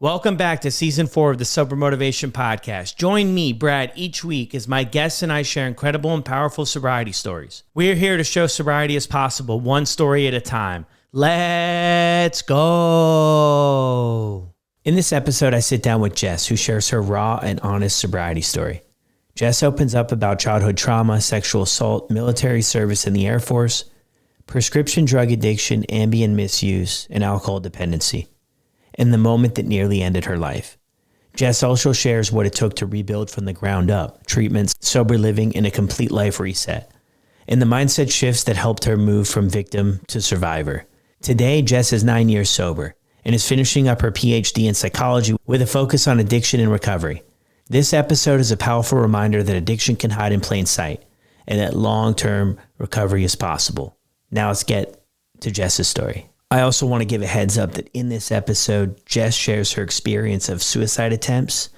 Welcome back to Season 4 of the Sober Motivation Podcast. Join me, Brad, each week as my guests and I share incredible and powerful sobriety stories. We're here to show sobriety is possible, one story at a time. Let's go! In this episode, I sit down with Jess, who shares her raw and honest sobriety story. Jess opens up about childhood trauma, sexual assault, military service in the Air Force, prescription drug addiction, Ambien misuse, and alcohol dependency, and the moment that nearly ended her life. Jess also shares what it took to rebuild from the ground up, treatments, sober living, and a complete life reset, and the mindset shifts that helped her move from victim to survivor. Today, Jess is 9 years sober and is finishing up her PhD in psychology with a focus on addiction and recovery. This episode is a powerful reminder that addiction can hide in plain sight and that long-term recovery is possible. Now let's get to Jess's story. I also want to give a heads up that in this episode, Jess shares her experience of suicide attempts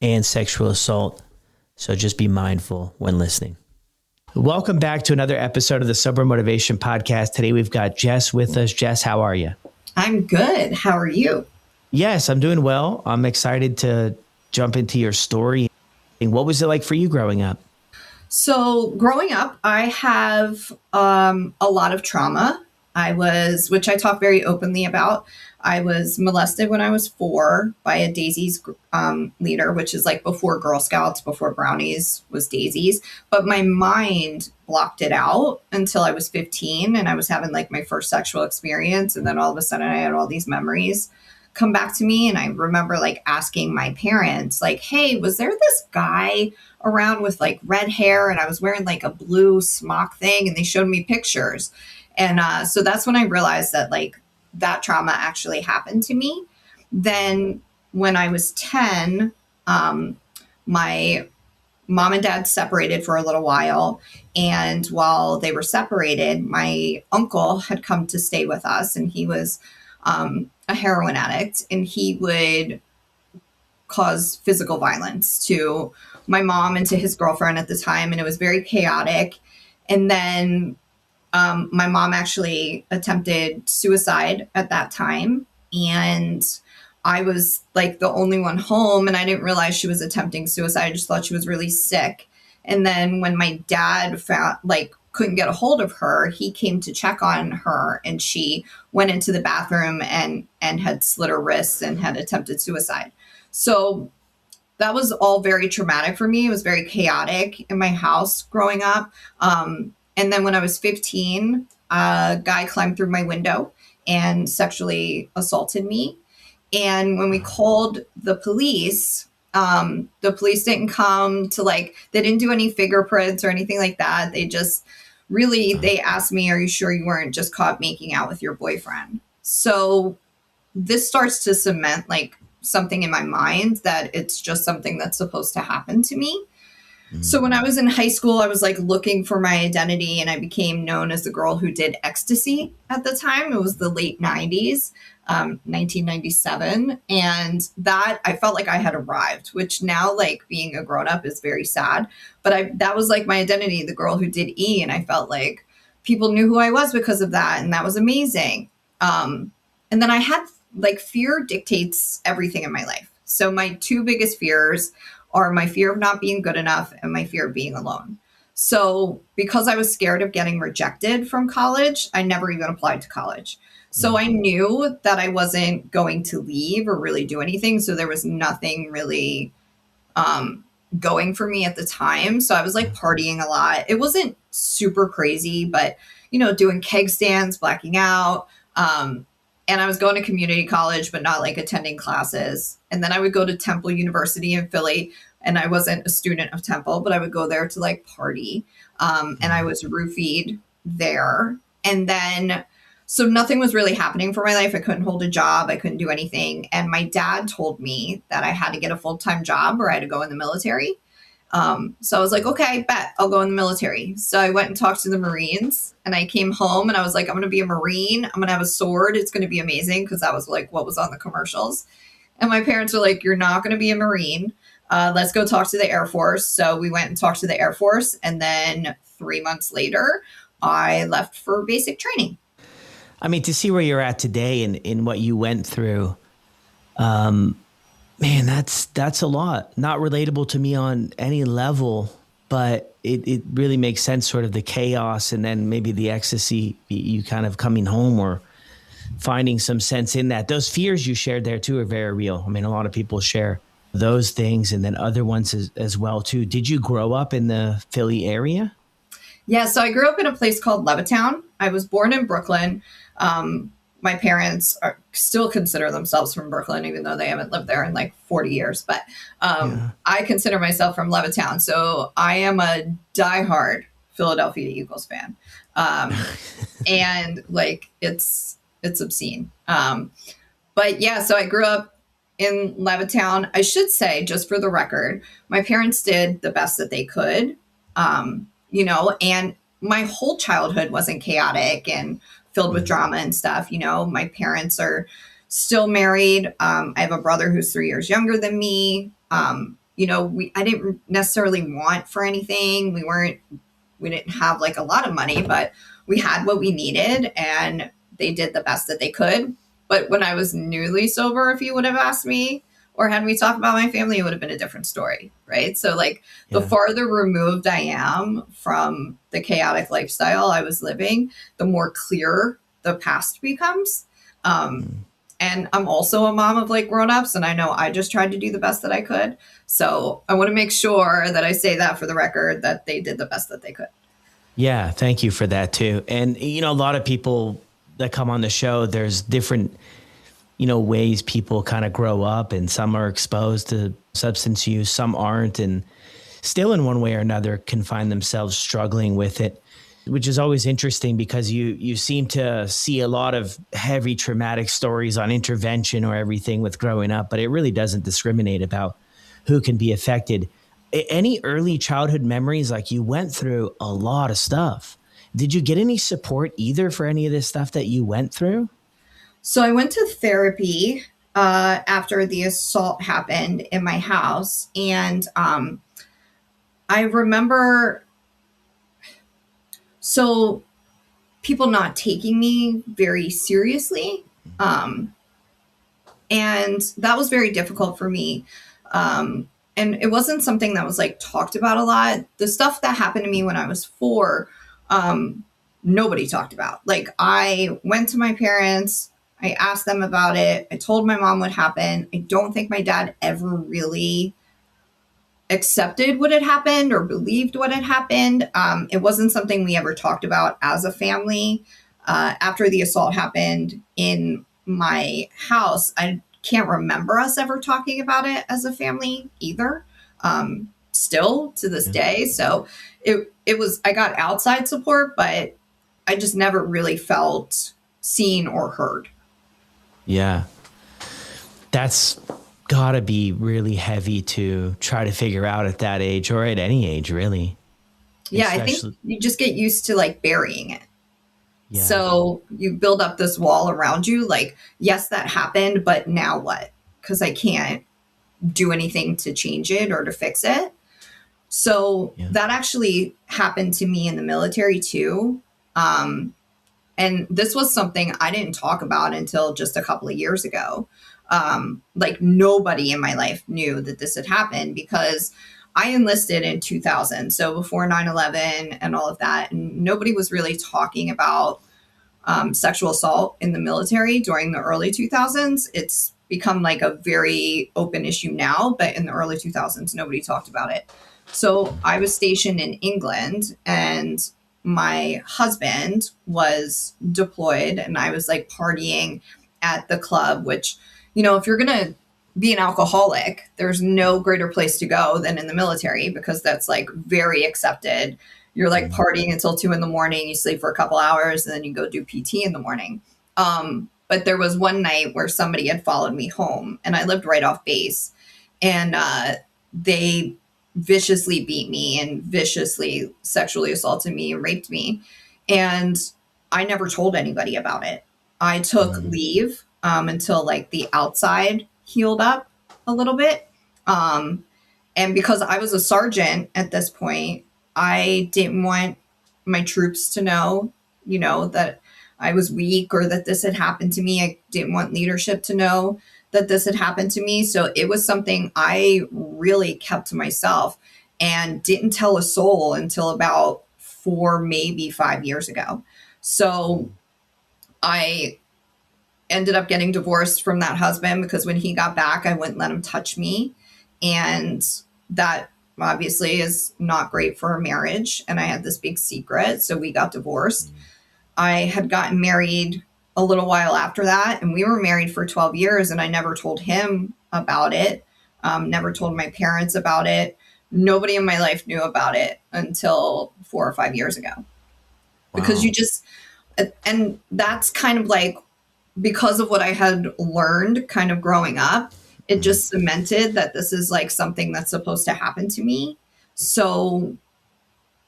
and sexual assault, so just be mindful when listening. Welcome back to another episode of the Sober Motivation Podcast. Today we've got Jess with us. Jess, how are you? I'm good. How are you? Yes, I'm doing well. I'm excited to jump into your story. And what was it like for you growing up? So growing up, I have a lot of trauma. Which I talk very openly about. I was molested when I was 4 by a Daisy's leader, which is like before Girl Scouts, before Brownies was Daisy's. But my mind blocked it out until I was 15 and I was having like my first sexual experience. And then all of a sudden I had all these memories come back to me. And I remember like asking my parents, like, hey, was there this guy around with like red hair? And I was wearing like a blue smock thing and they showed me pictures. And so that's when I realized that like that trauma actually happened to me. Then when I was 10, my mom and dad separated for a little while. And while they were separated, my uncle had come to stay with us and he was a heroin addict and he would cause physical violence to my mom and to his girlfriend at the time. And it was very chaotic. And then my mom actually attempted suicide at that time. And I was like the only one home and I didn't realize she was attempting suicide. I just thought she was really sick. And then when my dad couldn't get a hold of her, he came to check on her and she went into the bathroom and had slit her wrists and had attempted suicide. So that was all very traumatic for me. It was very chaotic in my house growing up. And then when I was 15, a guy climbed through my window and sexually assaulted me. And when we called the police didn't come to they didn't do any fingerprints or anything like that. They just they asked me, are you sure you weren't just caught making out with your boyfriend? So this starts to cement something in my mind that it's just something that's supposed to happen to me. So when I was in high school, I was looking for my identity and I became known as the girl who did ecstasy at the time. It was the late 90s, 1997. And that I felt like I had arrived, which now being a grown up is very sad. But that was my identity, the girl who did E. And I felt like people knew who I was because of that. And that was amazing. And then I had fear dictates everything in my life. So my two biggest fears are my fear of not being good enough and my fear of being alone. So because I was scared of getting rejected from college, I never even applied to college. So I knew that I wasn't going to leave or really do anything. So there was nothing really going for me at the time. So I was partying a lot. It wasn't super crazy, but, doing keg stands, blacking out. And I was going to community college, but not attending classes. And then I would go to Temple University in Philly. And I wasn't a student of Temple, but I would go there to party. And I was roofied there. And then, so nothing was really happening for my life. I couldn't hold a job. I couldn't do anything. And my dad told me that I had to get a full-time job or I had to go in the military. So I was like, okay, bet I'll go in the military. So I went and talked to the Marines and I came home and I was like, I'm going to be a Marine. I'm going to have a sword. It's going to be amazing. Cause that was what was on the commercials. And my parents were like, you're not going to be a Marine. Let's go talk to the Air Force. So we went and talked to the Air Force. And then 3 months later, I left for basic training. I mean, to see where you're at today and what you went through, Man, that's a lot. Not relatable to me on any level, but it really makes sense, sort of the chaos and then maybe the ecstasy, you kind of coming home or finding some sense in that. Those fears you shared there too are very real. I mean, a lot of people share those things and then other ones as well too. Did you grow up in the Philly area? Yeah, so I grew up in a place called Levittown. I was born in Brooklyn. My parents still consider themselves from Brooklyn, even though they haven't lived there in like 40 years. But Yeah. I consider myself from Levittown. So I am a diehard Philadelphia Eagles fan. Um, and like it's obscene. But yeah, so I grew up in Levittown. I should say, just for the record, my parents did the best that they could, and my whole childhood wasn't chaotic and filled with drama and stuff. My parents are still married. I have a brother who's 3 years younger than me. I didn't necessarily want for anything. We didn't have like a lot of money, but we had what we needed and they did the best that they could. But when I was newly sober, if you would have asked me or had me talk about my family, it would have been a different story. Right. So, like, the Yeah. farther removed I am from the chaotic lifestyle I was living, the more clear the past becomes. Um, and I'm also a mom of like grown-ups, and I know I just tried to do the best that I could. So I want to make sure that I say that for the record, that they did the best that they could. Yeah, thank you for that too. And a lot of people that come on the show, there's different ways people kind of grow up, and some are exposed to substance use, some aren't, and still in one way or another can find themselves struggling with it, which is always interesting because you seem to see a lot of heavy traumatic stories on intervention or everything with growing up, but it really doesn't discriminate about who can be affected. Any early childhood memories? Like, you went through a lot of stuff. Did you get any support either for any of this stuff that you went through? So I went to therapy after the assault happened in my house. And I remember, so people not taking me very seriously. Um, and that was very difficult for me. And it wasn't something that was like talked about a lot. The stuff that happened to me when I was 4, um, nobody talked about. Like, I went to my parents, I asked them about it, I told my mom what happened. I don't think my dad ever really accepted what had happened or believed what had happened. It wasn't something we ever talked about as a family. After the assault happened in my house, I can't remember us ever talking about it as a family either. Still to this Yeah. day. So it was, I got outside support, but I just never really felt seen or heard. Yeah. That's gotta be really heavy to try to figure out at that age, or at any age, really. Yeah, I think Especially, you just get used to like burying it. yeah. So you build up this wall around you, like, yes, that happened, but now what? Because I can't do anything to change it or to fix it. So Yeah. that actually happened to me in the military too. Um, and this was something I didn't talk about until just a couple of years ago. Like, nobody in my life knew that this had happened because I enlisted in 2000. So before 9/11 and all of that. And nobody was really talking about sexual assault in the military during the early 2000s. It's become like a very open issue now, but in the early 2000s, nobody talked about it. So I was stationed in England, and my husband was deployed, and I was like partying at the club, which, if you're going to be an alcoholic, there's no greater place to go than in the military because that's like very accepted. You're like partying until 2 in the morning, you sleep for a couple hours, and then you go do PT in the morning. But there was one night where somebody had followed me home, and I lived right off base, and they viciously beat me and viciously sexually assaulted me and raped me. And I never told anybody about it. I took leave until like the outside healed up a little bit. And because I was a sergeant at this point, I didn't want my troops to know, that I was weak or that this had happened to me. I didn't want leadership to know that this had happened to me. So it was something I really kept to myself and didn't tell a soul until about 4, maybe 5 years ago. So I ended up getting divorced from that husband because when he got back, I wouldn't let him touch me. And that obviously is not great for a marriage. And I had this big secret. So we got divorced. I had gotten married a little while after that, and we were married for 12 years, and I never told him about it, never told my parents about it. Nobody in my life knew about it until 4 or 5 years ago. Because Wow. you just, and that's kind of like, because of what I had learned kind of growing up, it just cemented that this is like something that's supposed to happen to me. So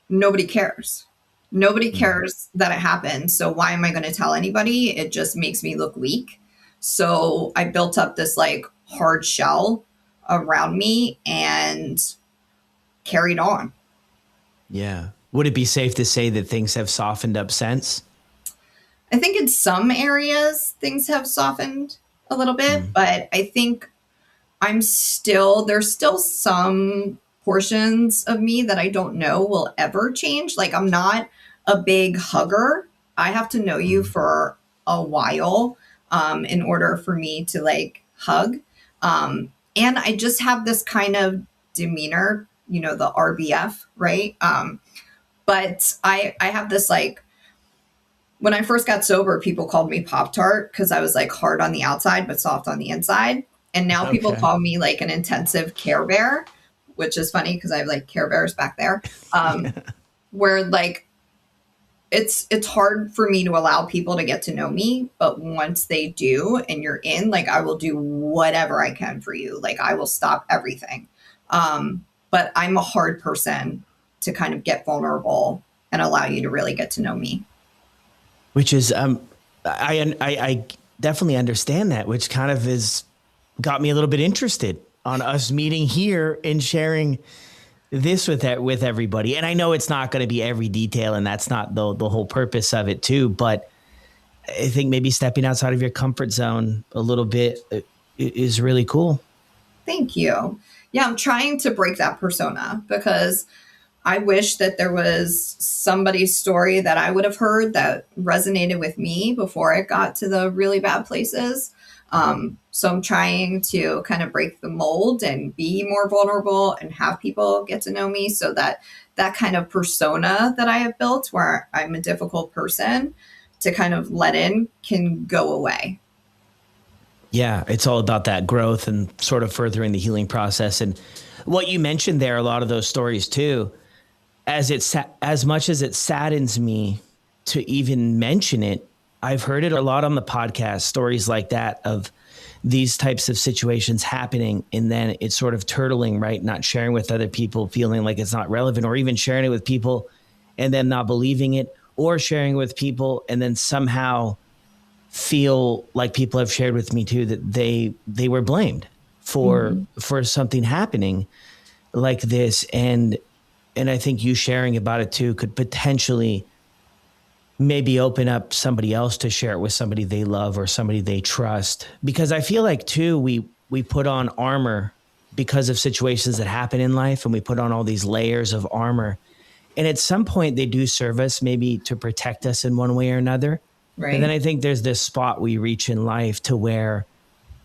nobody cares. Nobody cares that it happened. So why am I going to tell anybody? It just makes me look weak. So I built up this like hard shell around me and carried on. Yeah. Would it be safe to say that things have softened up since? I think in some areas things have softened a little bit, but I think there's still some portions of me that I don't know will ever change. Like, I'm not a big hugger. I have to know you for a while in order for me to like hug. And I just have this kind of demeanor, the RBF, right? But I have this like, when I first got sober, people called me Pop Tart because I was like hard on the outside, but soft on the inside. And now people call me like an intensive Care Bear, which is funny because I have like Care Bears back there. Where like, it's hard for me to allow people to get to know me, but once they do and you're in, like, I will do whatever I can for you. Like, I will stop everything. But I'm a hard person to kind of get vulnerable and allow you to really get to know me. Which is, I definitely understand that, which kind of got me a little bit interested on us meeting here and sharing this with everybody. And I know it's not going to be every detail, and that's not the whole purpose of it too. But I think maybe stepping outside of your comfort zone a little bit is really cool. Thank you. Yeah, I'm trying to break that persona because I wish that there was somebody's story that I would have heard that resonated with me before it got to the really bad places. So I'm trying to kind of break the mold and be more vulnerable and have people get to know me so that that kind of persona that I have built where I'm a difficult person to kind of let in can go away. Yeah, it's all about that growth and sort of furthering the healing process. And what you mentioned there, a lot of those stories too, as much as it saddens me to even mention it, I've heard it a lot on the podcast, stories like that of these types of situations happening, and then it's sort of turtling, right? Not sharing with other people, feeling like it's not relevant, or even sharing it with people and then not believing it, or sharing with people and then somehow feel like people have shared with me too that they were blamed for something happening like this. And I think you sharing about it too could potentially maybe open up somebody else to share it with somebody they love or somebody they trust. Because I feel like too, we put on armor because of situations that happen in life, and we put on all these layers of armor. And at some point they do serve us maybe to protect us in one way or another. Right. And then I think there's this spot we reach in life to where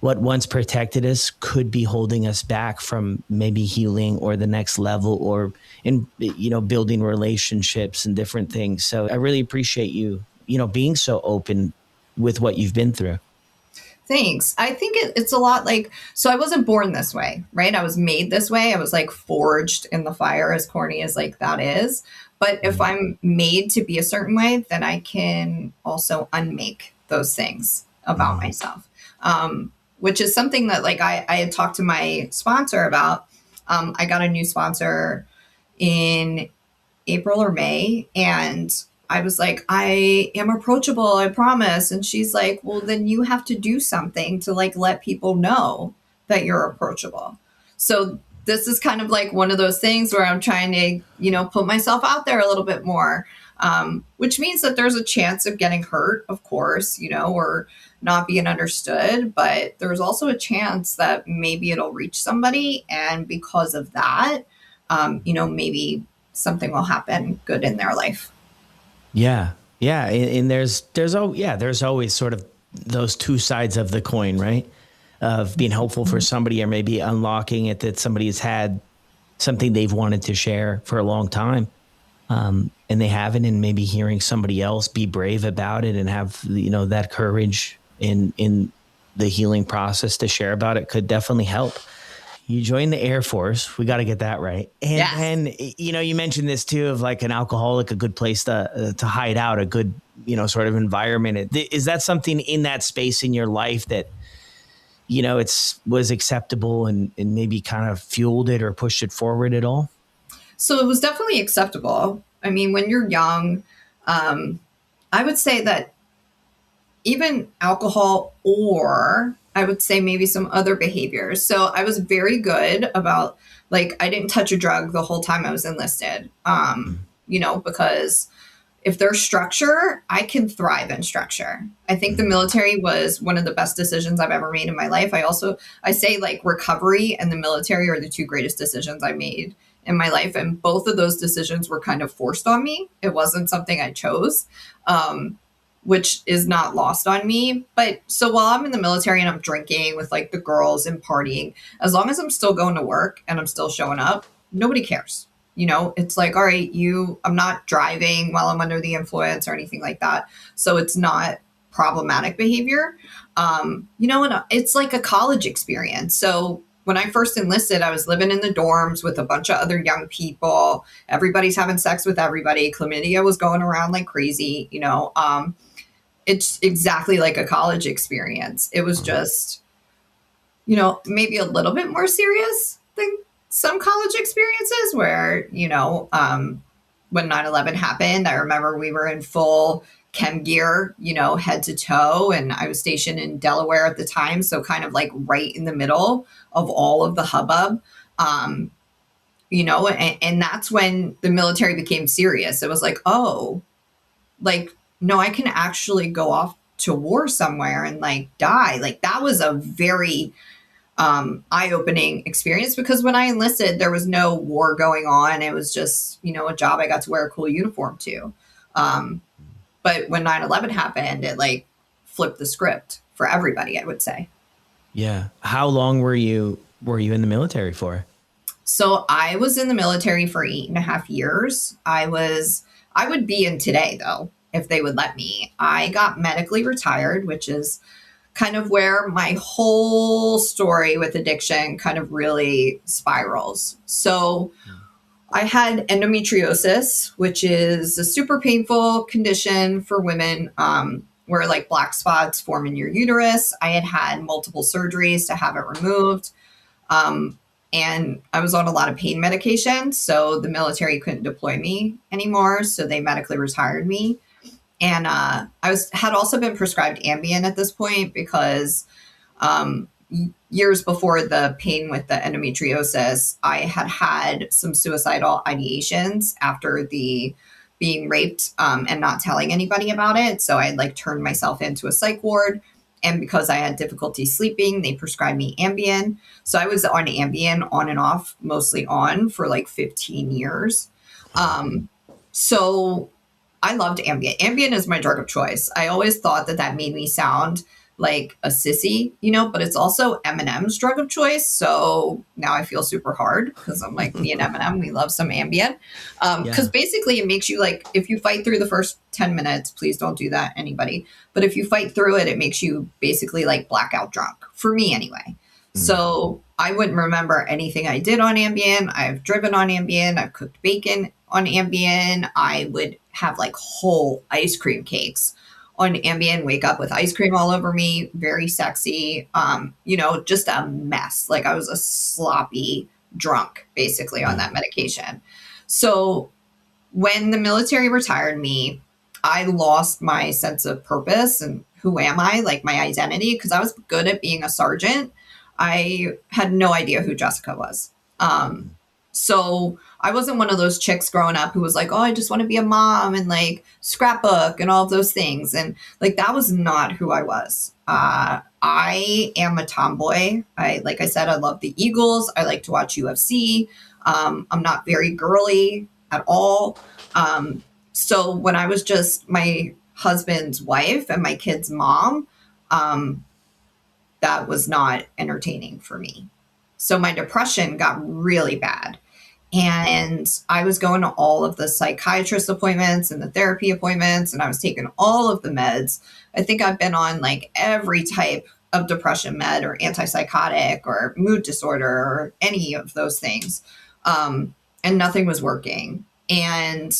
what once protected us could be holding us back from maybe healing or the next level, or in, building relationships and different things. So I really appreciate you, being so open with what you've been through. Thanks. I think it's a lot like, so I wasn't born this way, right? I was made this way. I was like forged in the fire, as corny as like that is. But if I'm made to be a certain way, then I can also unmake those things about myself. Which is something that like I had talked to my sponsor about. I got a new sponsor in April or May, and I was like, I am approachable, I promise. And she's like, well, then you have to do something to like let people know that you're approachable. So this is kind of like one of those things where I'm trying to, put myself out there a little bit more. which means that there's a chance of getting hurt, of course, or not being understood. But there's also a chance that maybe it'll reach somebody. And because of that, maybe something will happen good in their life. Yeah. Yeah. And there's always sort of those two sides of the coin, right? Of being hopeful for somebody, or maybe unlocking it, that somebody has had something they've wanted to share for a long time. And they haven't, and maybe hearing somebody else be brave about it and have, that courage in the healing process to share about it could definitely help. You joined the Air Force. We got to get that right. And then, you mentioned this too, of like an alcoholic, a good place to hide out, a good, sort of environment. Is that something in that space in your life that, was acceptable and maybe kind of fueled it or pushed it forward at all? So it was definitely acceptable. I mean, when you're young, I would say that even alcohol, or I would say maybe some other behaviors. So I was very good about, like, I didn't touch a drug the whole time I was enlisted, because if there's structure, I can thrive in structure. I think the military was one of the best decisions I've ever made in my life. I say like recovery and the military are the two greatest decisions I made in my life. And both of those decisions were kind of forced on me. It wasn't something I chose, which is not lost on me. But so while I'm in the military and I'm drinking with like the girls and partying, as long as I'm still going to work and I'm still showing up, nobody cares. It's like, all right, I'm not driving while I'm under the influence or anything like that. So it's not problematic behavior. And it's like a college experience. So when I first enlisted, I was living in the dorms with a bunch of other young people. Everybody's having sex with everybody. Chlamydia was going around like crazy. It's exactly like a college experience. It was just, maybe a little bit more serious than some college experiences where, when 9/11 happened, I remember we were in full chem gear, head to toe. And I was stationed in Delaware at the time. So kind of like right in the middle of all of the hubbub, and that's when the military became serious. It was like, oh, like, no, I can actually go off to war somewhere and like die. Like that was a very eye-opening experience, because when I enlisted, there was no war going on. It was just, a job I got to wear a cool uniform to. But when 9/11 happened, it like flipped the script for everybody, I would say. Yeah. How long were you in the military for? So I was in the military for 8.5 years. I would be in today though, if they would let me. I got medically retired, which is kind of where my whole story with addiction kind of really spirals. So I had endometriosis, which is a super painful condition for women, where like black spots form in your uterus. I had multiple surgeries to have it removed. And I was on a lot of pain medication. So the military couldn't deploy me anymore. So they medically retired me. And had also been prescribed Ambien at this point because years before the pain with the endometriosis, I had some suicidal ideations after the being raped and not telling anybody about it. So I had like turned myself into a psych ward. And because I had difficulty sleeping, they prescribed me Ambien. So I was on Ambien on and off, mostly on for like 15 years. So I loved Ambien. Ambien is my drug of choice. I always thought that made me sound like a sissy, but it's also Eminem's drug of choice. So now I feel super hard because I'm like, me and Eminem, we love some Ambien. Because basically it makes you like, if you fight through the first 10 minutes, please don't do that, anybody. But if you fight through it, it makes you basically like blackout drunk, for me anyway. So I wouldn't remember anything I did on Ambien. I've driven on Ambien. I've cooked bacon on Ambien. I would have like whole ice cream cakes on Ambien, wake up with ice cream all over me, very sexy, just a mess. Like I was a sloppy drunk basically on that medication. So when the military retired me, I lost my sense of purpose and who am I, like my identity, because I was good at being a sergeant. I had no idea who Jessica was. So I wasn't one of those chicks growing up who was like, oh, I just want to be a mom and like scrapbook and all of those things. And like, that was not who I was. I am a tomboy. Like I said, I love the Eagles. I like to watch UFC. I'm not very girly at all. So when I was just my husband's wife and my kid's mom, um, that was not entertaining for me. So my depression got really bad. And I was going to all of the psychiatrist appointments and the therapy appointments, and I was taking all of the meds. I think I've been on like every type of depression med or antipsychotic or mood disorder or any of those things. And nothing was working. And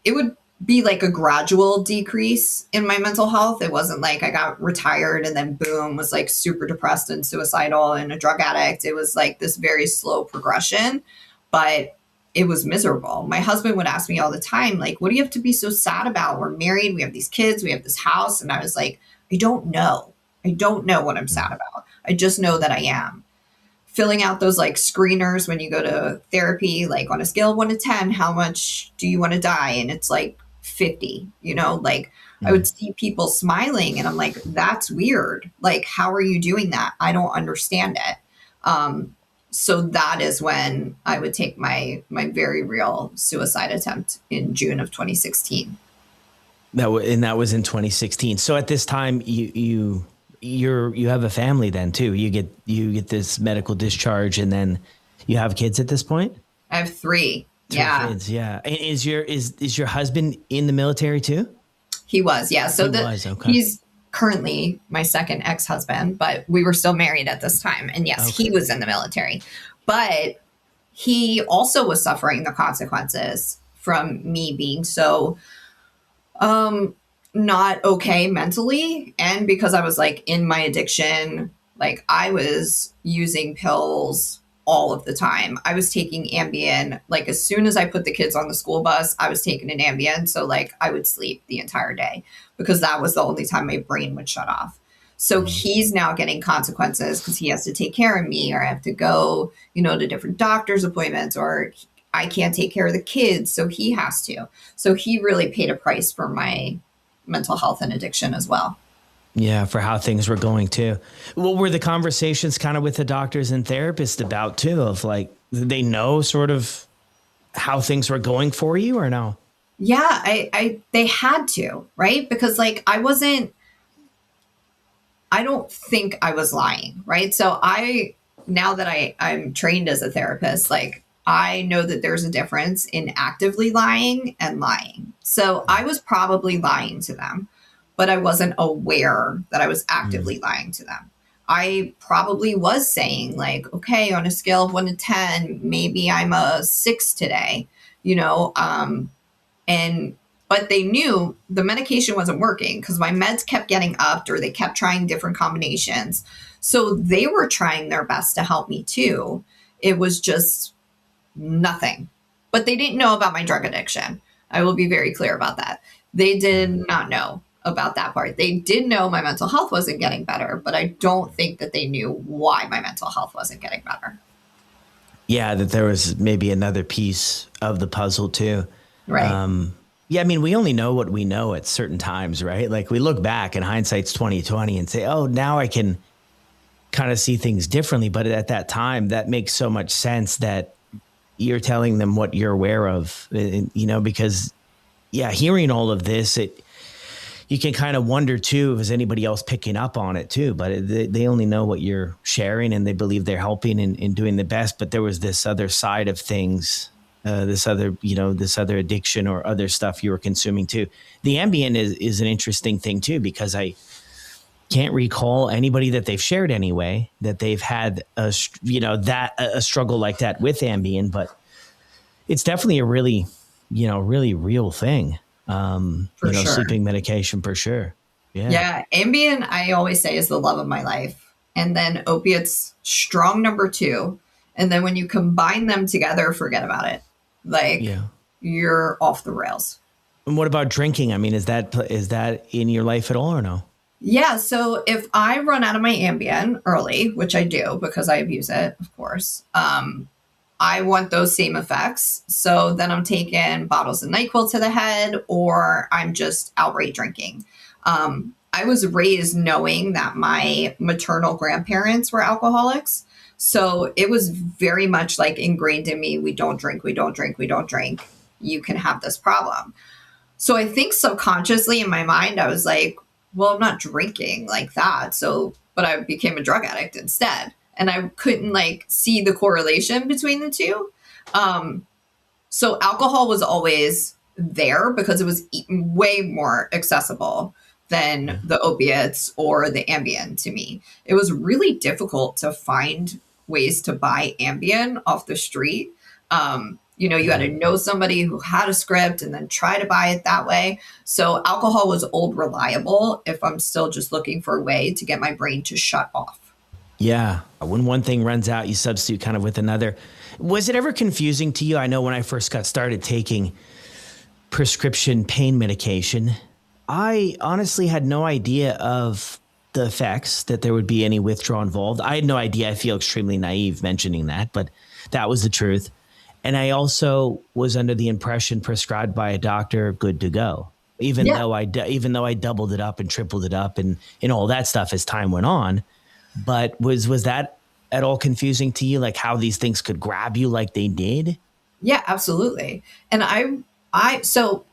it would be like a gradual decrease in my mental health. It wasn't like I got retired and then boom, was like super depressed and suicidal and a drug addict. It was like this very slow progression, but it was miserable. My husband would ask me all the time, like, what do you have to be so sad about? We're married, we have these kids, we have this house. And I was like, I don't know. I don't know what I'm sad about. I just know that I am. Filling out those like screeners when you go to therapy, like on a scale of 1 to 10, how much do you want to die? And it's like 50, like I would see people smiling and I'm like, that's weird. Like, how are you doing that? I don't understand it. So that is when I would take my very real suicide attempt in June of 2016. That was in 2016. So at this time, you have a family then too. You get this medical discharge, and then you have kids at this point. I have three. Three kids, yeah. And is your husband in the military too? He was, yeah. So Okay. He's currently my second ex-husband, but we were still married at this time. And yes, okay. He was in the military, but he also was suffering the consequences from me being so not okay mentally. And because I was like in my addiction, like I was using pills all of the time. I was taking Ambien. Like as soon as I put the kids on the school bus, I was taking an Ambien. So like I would sleep the entire day because that was the only time my brain would shut off. So he's now getting consequences because he has to take care of me, or I have to go, to different doctor's appointments, or I can't take care of the kids. So he has to. So he really paid a price for my mental health and addiction as well. Yeah, for how things were going too. What were the conversations kind of with the doctors and therapists about too? Of like, did they know sort of how things were going for you or no? Yeah, they had to, right? Because like I don't think I was lying, right? So now that I'm trained as a therapist, like I know that there's a difference in actively lying and lying. So I was probably lying to them, but I wasn't aware that I was actively lying to them. I probably was saying like, okay, on a scale of 1 to 10, maybe I'm a 6 today, but they knew the medication wasn't working because my meds kept getting upped or they kept trying different combinations. So they were trying their best to help me too. It was just nothing. But they didn't know about my drug addiction. I will be very clear about that. They did not know about that part. They did know my mental health wasn't getting better, but I don't think that they knew why my mental health wasn't getting better. Yeah, that there was maybe another piece of the puzzle too. Right. Yeah, I mean, we only know what we know at certain times, right? Like we look back and hindsight's 2020 and say, oh, now I can kind of see things differently. But at that time, that makes so much sense that you're telling them what you're aware of, because hearing all of this, you can kind of wonder too, if there's anybody else picking up on it too, but they only know what you're sharing and they believe they're helping and doing the best. But there was this other side of things, this other addiction or other stuff you were consuming too. The Ambien is an interesting thing too, because I can't recall anybody that they've shared anyway, that they've had a struggle like that with Ambien, but it's definitely a really real thing. For sure. Sleeping medication for sure. Yeah. Ambien, I always say, is the love of my life. And then opiates, strong number 2. And then when you combine them together, forget about it. Like you're off the rails. And what about drinking? I mean, is that in your life at all or no? Yeah. So if I run out of my Ambien early, which I do because I abuse it, of course, I want those same effects. So then I'm taking bottles of NyQuil to the head, or I'm just outright drinking. I was raised knowing that my maternal grandparents were alcoholics. So it was very much like ingrained in me, we don't drink, we don't drink, we don't drink. You can have this problem. So I think subconsciously in my mind, I was like, well, I'm not drinking like that. So, but I became a drug addict instead. And I couldn't like see the correlation between the two. So alcohol was always there because it was way more accessible than the opiates or the Ambien to me. It was really difficult to find ways to buy Ambien off the street. You had to know somebody who had a script and then try to buy it that way. So alcohol was old reliable if I'm still just looking for a way to get my brain to shut off. Yeah. When one thing runs out, you substitute kind of with another. Was it ever confusing to you? I know when I first got started taking prescription pain medication, I honestly had no idea of the effects, that there would be any withdrawal involved. I had no idea. I feel extremely naive mentioning that, but that was the truth. And I also was under the impression prescribed by a doctor, good to go. Even though I doubled it up and tripled it up and all that stuff as time went on. But was that at all confusing to you, like how these things could grab you like they did? Yeah, absolutely. And so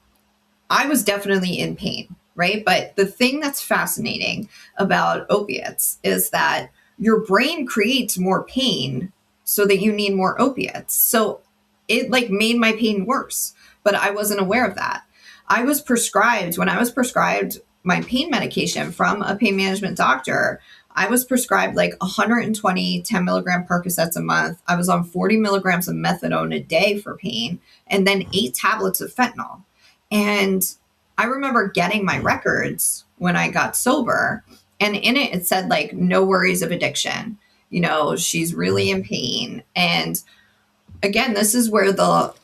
I was definitely in pain, right? But the thing that's fascinating about opiates is that your brain creates more pain so that you need more opiates. So it like made my pain worse, but I wasn't aware of that. When I was prescribed my pain medication from a pain management doctor, I was prescribed like 120 10 milligram Percocets a month. I was on 40 milligrams of methadone a day for pain, and then 8 tablets of fentanyl. And I remember getting my records when I got sober, and in it said like, no worries of addiction. She's really in pain. And again, this is where the,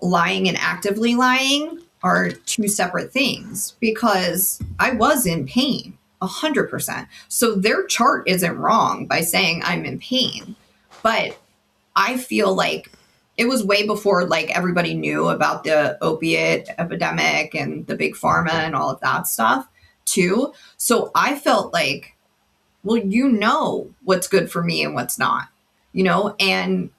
lying and actively lying are two separate things, because I was in pain 100%. So their chart isn't wrong by saying I'm in pain, but I feel like it was way before like everybody knew about the opiate epidemic and the big pharma and all of that stuff too. So I felt like, well, what's good for me and what's not, and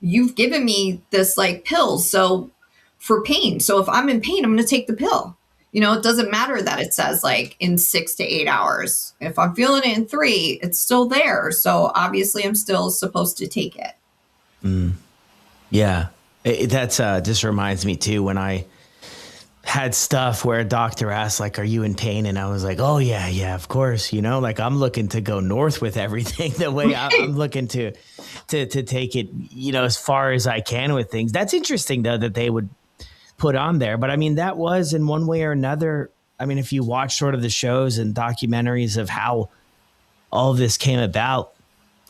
you've given me this like pills. So for pain. So if I'm in pain, I'm going to take the pill. It doesn't matter that it says like in 6 to 8 hours. If I'm feeling it in 3, it's still there. So obviously I'm still supposed to take it. Yeah. That's just reminds me too, when I had stuff where a doctor asked like, are you in pain? And I was like, oh yeah, of course. Like I'm looking to go north with everything, the way I'm looking to take it, as far as I can with things. That's interesting though, that they would put on there. But I mean, that was in one way or another. I mean, if you watch sort of the shows and documentaries of how all of this came about,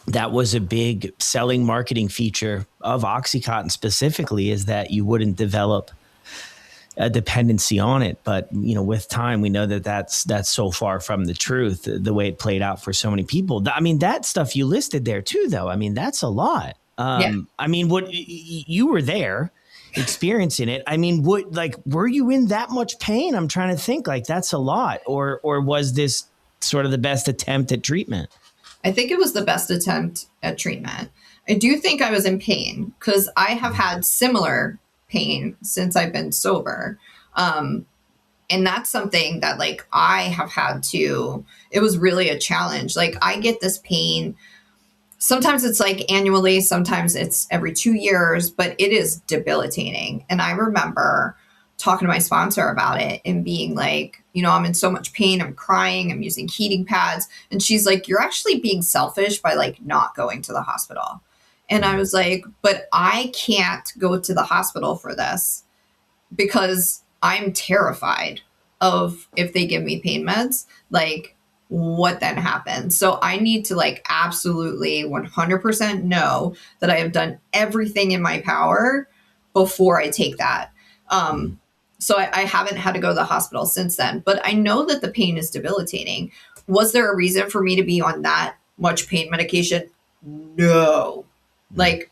that was a big selling marketing feature of OxyContin specifically, is that you wouldn't develop a dependency on it. But, with time, we know that that's so far from the truth, the way it played out for so many people. I mean, that stuff you listed there too, though. I mean, that's a lot. I mean, what you were there experiencing it. I mean, were you in that much pain? I'm trying to think, like, that's a lot, or was this sort of the best attempt at treatment? I think it was the best attempt at treatment. I do think I was in pain because I have had similar pain since I've been sober. And that's something that like I have had to, it was really a challenge. Like I get this pain. Sometimes it's like annually, sometimes it's every 2 years, but it is debilitating. And I remember talking to my sponsor about it and being like, I'm in so much pain. I'm crying. I'm using heating pads. And she's like, you're actually being selfish by like not going to the hospital. And I was like, but I can't go to the hospital for this because I'm terrified of if they give me pain meds, like what then happens. So I need to like absolutely 100% know that I have done everything in my power before I take that. So I haven't had to go to the hospital since then, but I know that the pain is debilitating. Was there a reason for me to be on that much pain medication? No. Like,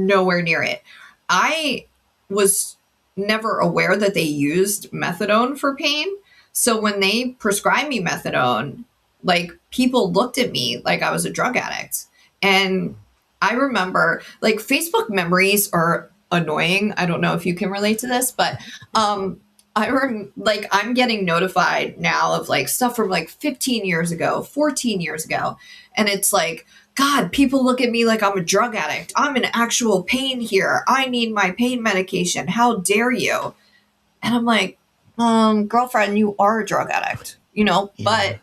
nowhere near it. I was never aware that they used methadone for pain. So when they prescribed me methadone, like people looked at me like I was a drug addict. And I remember like Facebook memories are annoying. I don't know if you can relate to this, but like I'm getting notified now of like stuff from like 15 years ago, 14 years ago. And it's like, God, people look at me like I'm a drug addict. I'm in actual pain here. I need my pain medication. How dare you? And I'm like, girlfriend, you are a drug addict, Yeah. but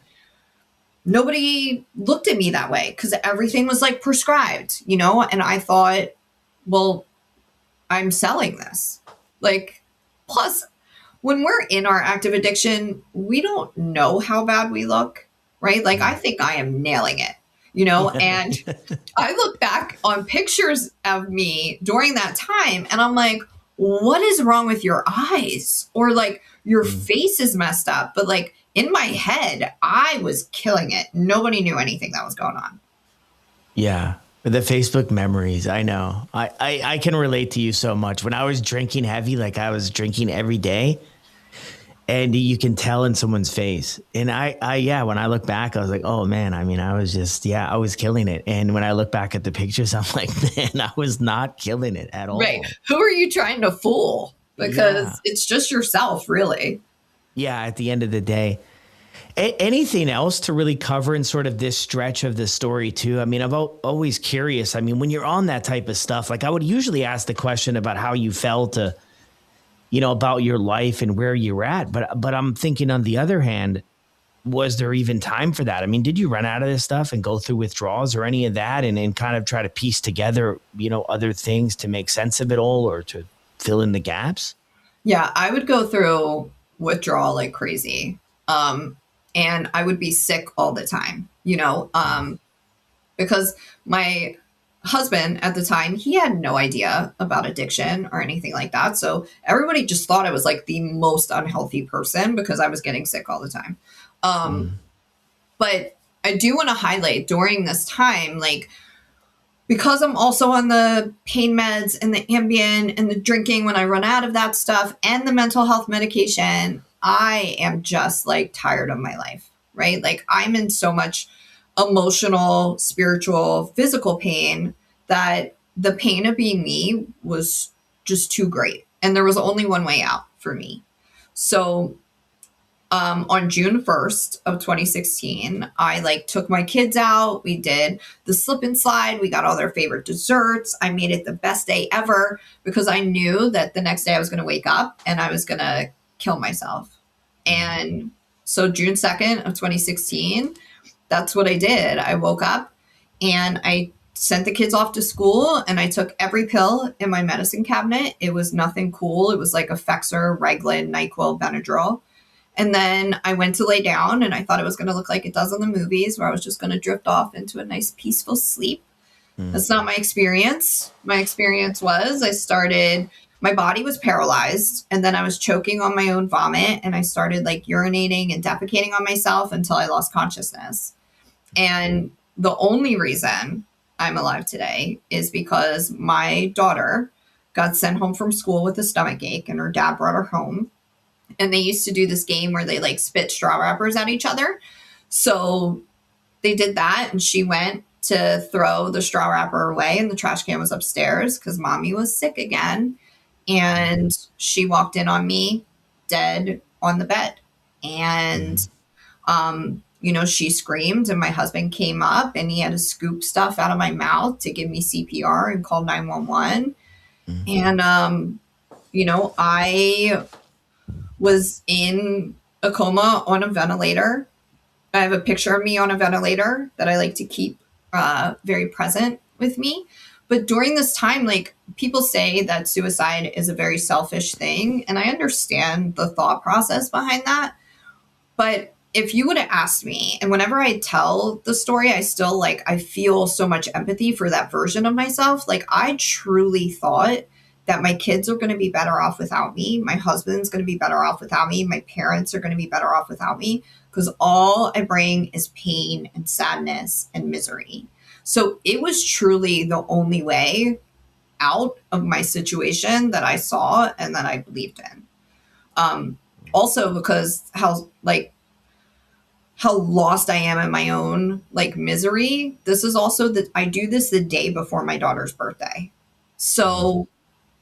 nobody looked at me that way because everything was like prescribed, and I thought, well, I'm selling this. Like, plus, when we're in our active addiction, we don't know how bad we look, right? Like, I think I am nailing it, and I look back on pictures of me during that time and I'm like, what is wrong with your eyes? Or like, your face is messed up. But like, in my head, I was killing it. Nobody knew anything that was going on. Yeah. The Facebook memories. I know. I can relate to you so much. When I was drinking heavy, like I was drinking every day, and you can tell in someone's face. And yeah, when I look back, I was like, oh man, I mean, I was killing it. And when I look back at the pictures, I'm like, man, I was not killing it at all. Right. Who are you trying to fool? Because it's just yourself, really. Yeah. At the end of the day. Anything else to really cover in sort of this stretch of the story too? I mean, I'm always curious. I mean, when you're on that type of stuff, like I would usually ask the question about how you felt about your life and where you were at. But I'm thinking on the other hand, was there even time for that? I mean, did you run out of this stuff and go through withdrawals or any of that and kind of try to piece together, other things to make sense of it all or to fill in the gaps? Yeah, I would go through withdrawal like crazy. And I would be sick all the time, because my husband at the time, he had no idea about addiction or anything like that. So everybody just thought I was like the most unhealthy person because I was getting sick all the time. But I do want to highlight during this time, like, because I'm also on the pain meds and the Ambien and the drinking when I run out of that stuff and the mental health medication, I am just like tired of my life, right? Like I'm in so much emotional, spiritual, physical pain that the pain of being me was just too great. And there was only one way out for me. So on June 1st of 2016, I like took my kids out. We did the slip and slide. We got all their favorite desserts. I made it the best day ever because I knew that the next day I was going to wake up and I was going to kill myself. And so June 2nd of 2016, that's what I did. I woke up and I sent the kids off to school and I took every pill in my medicine cabinet. It was nothing cool. It was like Effexor, Reglan, NyQuil, Benadryl. And then I went to lay down and I thought it was going to look like it does in the movies where I was just going to drift off into a nice peaceful sleep. That's not my experience. My experience was my body was paralyzed and then I was choking on my own vomit and I started like urinating and defecating on myself until I lost consciousness. And the only reason I'm alive today is because my daughter got sent home from school with a stomach ache and her dad brought her home. And they used to do this game where they like spit straw wrappers at each other. So they did that and she went to throw the straw wrapper away and the trash can was upstairs because mommy was sick again. And she walked in on me dead on the bed. And, she screamed and my husband came up and he had to scoop stuff out of my mouth to give me CPR and call 911. And, I was in a coma on a ventilator. I have a picture of me on a ventilator that I like to keep very present with me. But during this time, like people say that suicide is a very selfish thing. And I understand the thought process behind that. But if you would have asked me, and whenever I tell the story, I still I feel so much empathy for that version of myself. Like I truly thought that my kids are going to be better off without me. My husband's going to be better off without me. My parents are going to be better off without me because all I bring is pain and sadness and misery. So it was truly the only way out of my situation that I saw and that I believed in. Also because how lost I am in my own like misery. This is also that I do this the day before my daughter's birthday. So,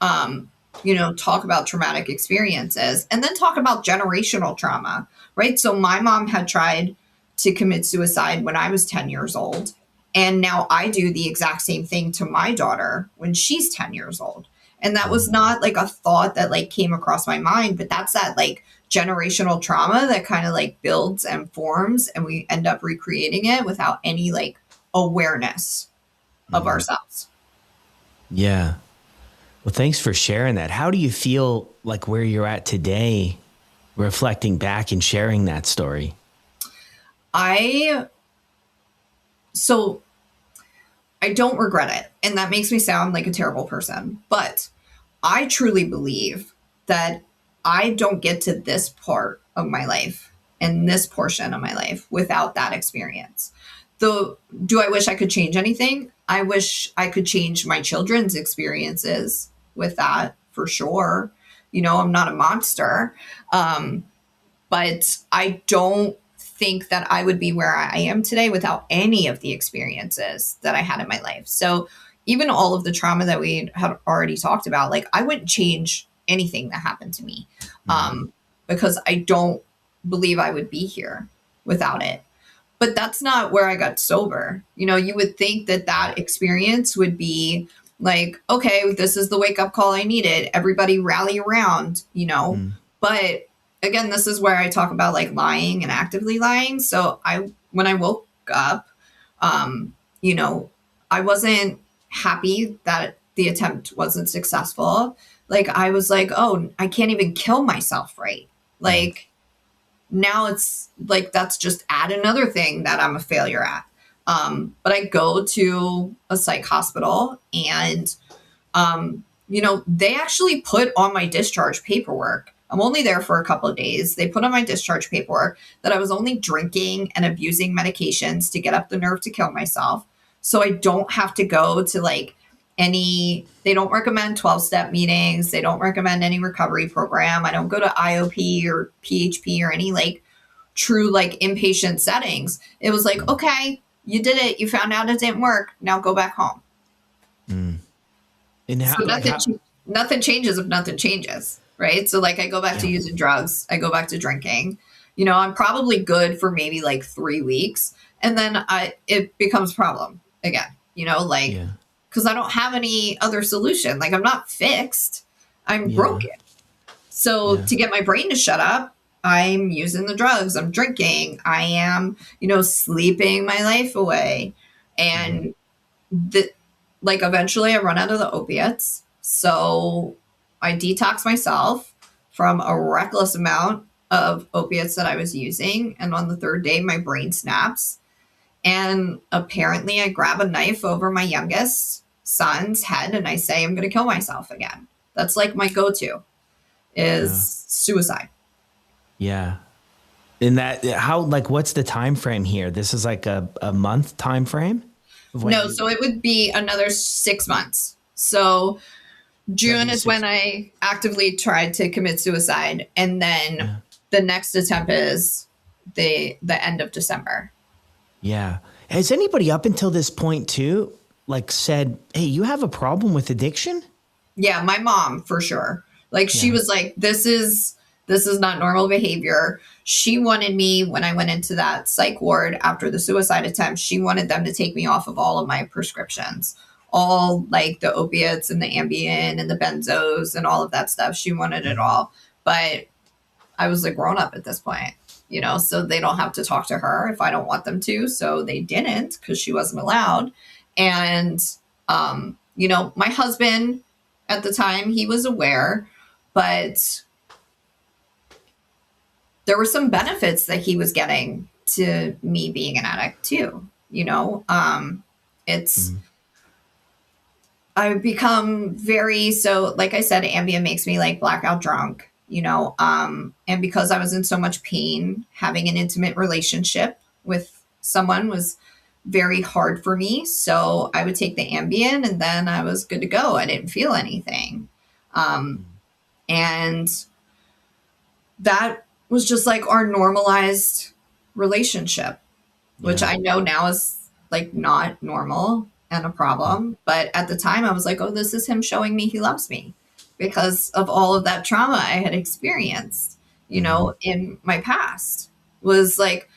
talk about traumatic experiences and then talk about generational trauma, right? So my mom had tried to commit suicide when I was 10 years old. And now I do the exact same thing to my daughter when she's 10 years old. And that was not like a thought that like came across my mind, but that's that like generational trauma that kind of like builds and forms and we end up recreating it without any like awareness of ourselves. Yeah. Well, thanks for sharing that. How do you feel like where you're at today, reflecting back and sharing that story? So I don't regret it. And that makes me sound like a terrible person. But I truly believe that I don't get to this part of my life and this portion of my life without that experience. Though, do I wish I could change anything? I wish I could change my children's experiences with that for sure. I'm not a monster. But I don't think that I would be where I am today without any of the experiences that I had in my life. So even all of the trauma that we had already talked about, like I wouldn't change anything that happened to me because I don't believe I would be here without it. But that's not where I got sober. You would think that that experience would be like, okay, this is the wake up call I needed. Everybody rally around, But again, this is where I talk about like lying and actively lying. So when I woke up, I wasn't happy that the attempt wasn't successful. Like I was like, oh, I can't even kill myself, right? Like now it's like, that's just add another thing that I'm a failure at. But I go to a psych hospital and, they actually put on my discharge paperwork. I'm only there for a couple of days. They put on my discharge paperwork that I was only drinking and abusing medications to get up the nerve to kill myself. So I don't have to go to like they don't recommend 12-step meetings. They don't recommend any recovery program. I don't go to IOP or PHP or any like true like inpatient settings. It was like, okay, you did it. You found out it didn't work. Now go back home. And nothing changes if nothing changes. Right. So like I go back to using drugs. I go back to drinking. I'm probably good for maybe like 3 weeks. And then it becomes a problem again, because I don't have any other solution. Like I'm not fixed. I'm broken. So to get my brain to shut up, I'm using the drugs. I'm drinking. I am, sleeping my life away. And eventually I run out of the opiates. So I detox myself from a reckless amount of opiates that I was using. And on the third day, my brain snaps. And apparently I grab a knife over my youngest son's head and I say, I'm going to kill myself again. That's like my go-to is suicide. Yeah. And what's the time frame here? This is like a month time frame? No, so it would be another 6 months. So June is when I actively tried to commit suicide. And then the next attempt is the end of December. Yeah. Has anybody up until this point too, like said, hey, you have a problem with addiction? Yeah, my mom for sure. Like she was like, this is not normal behavior. She wanted me, when I went into that psych ward after the suicide attempt, she wanted them to take me off of all of my prescriptions, all like the opiates and the Ambien and the benzos and all of that stuff. She wanted it all. But I was a grown up at this point, so they don't have to talk to her if I don't want them to. So they didn't because she wasn't allowed. And, my husband at the time, he was aware, but there were some benefits that he was getting to me being an addict too. I've become like I said, Ambien makes me like blackout drunk, and because I was in so much pain, having an intimate relationship with someone was very hard for me. So I would take the Ambien and then I was good to go. I didn't feel anything. Um, and that was just like our normalized relationship, which Yeah. I know now is like not normal and a problem. But at the time, I was like, oh, this is him showing me he loves me because of all of that trauma I had experienced, Mm-hmm. in my past. Was like,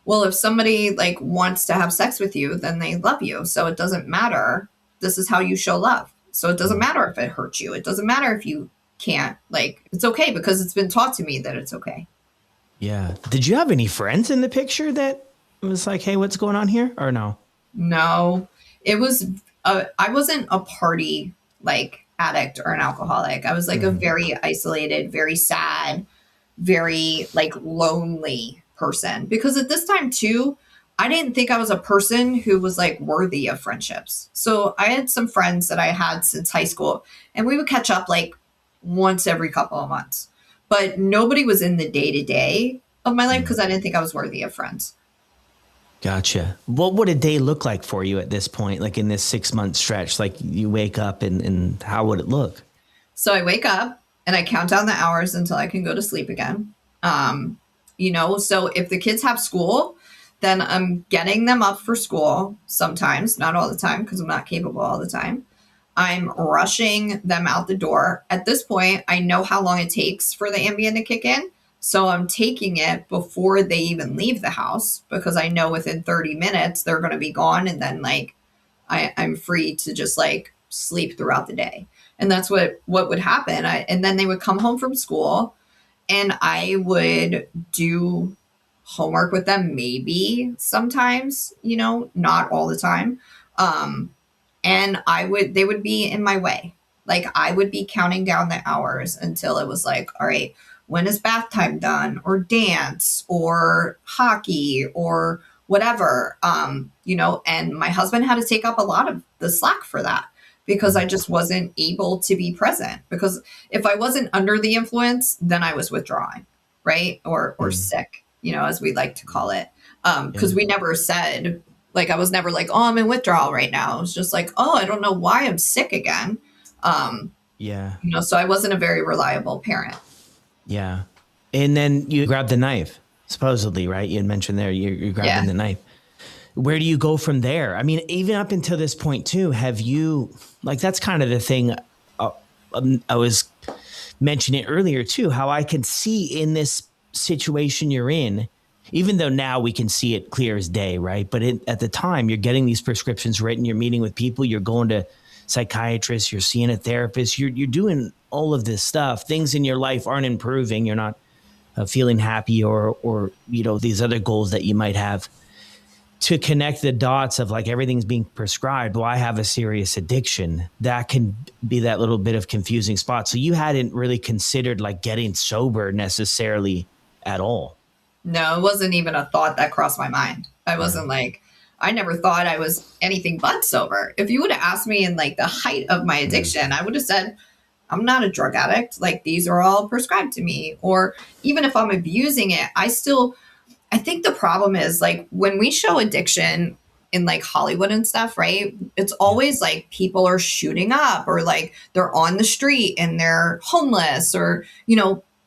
well, if somebody like wants to have sex with you, then they love you. So it doesn't matter. This is how you show love. So it doesn't matter if it hurts you. It doesn't matter if you can't, like, it's okay because it's been taught to me that it's okay. Yeah. Did you have any friends in the picture that was like, hey, what's going on here? Or no? No, it was, I wasn't a party like addict or an alcoholic. I was like a Mm-hmm. very isolated, very sad, very like lonely person because at this time too, I didn't think I was a person who was like worthy of friendships. So I had some friends that I had since high school and we would catch up like once every couple of months. But nobody was in the day to day of my life because I didn't think I was worthy of friends. Gotcha. What would a day look like for you at this point, like in this 6 month stretch? Like you wake up and how would it look? So I wake up and I count down the hours until I can go to sleep again. So if the kids have school, then I'm getting them up for school sometimes, not all the time because I'm not capable all the time. I'm rushing them out the door. At this point, I know how long it takes for the Ambien to kick in. So I'm taking it before they even leave the house because I know within 30 minutes they're going to be gone. And then like I'm free to just like sleep throughout the day. And that's what would happen. And then they would come home from school and I would do homework with them maybe sometimes, not all the time. And they would be in my way. Like I would be counting down the hours until it was like, all right, when is bath time done or dance or hockey or whatever, and my husband had to take up a lot of the slack for that because I just wasn't able to be present because if I wasn't under the influence, then I was withdrawing, right? Or sick, as we like to call it. Because we never said, like, I was never like, oh, I'm in withdrawal right now. It was just like, oh, I don't know why I'm sick again. Yeah. So I wasn't a very reliable parent. Yeah. And then you grab the knife, supposedly, right? You had mentioned there you're grabbing the knife. Where do you go from there? I mean, even up until this point too, have you, like, that's kind of the thing I was mentioning earlier too, how I can see in this situation you're in, even though now we can see it clear as day, right? But at the time, you're getting these prescriptions written, you're meeting with people, you're going to psychiatrists, you're seeing a therapist, you're doing all of this stuff. Things in your life aren't improving. You're not feeling happy or these other goals that you might have. To connect the dots of like everything's being prescribed, well, I have a serious addiction. That can be that little bit of confusing spot. So you hadn't really considered like getting sober necessarily at all. No, it wasn't even a thought that crossed my mind. I wasn't like, I never thought I was anything but sober. If you would have asked me in like the height of my addiction, I would have said, I'm not a drug addict. Like these are all prescribed to me. Or even if I'm abusing it, I think the problem is like when we show addiction in like Hollywood and stuff, right? It's always like people are shooting up or like they're on the street and they're homeless or,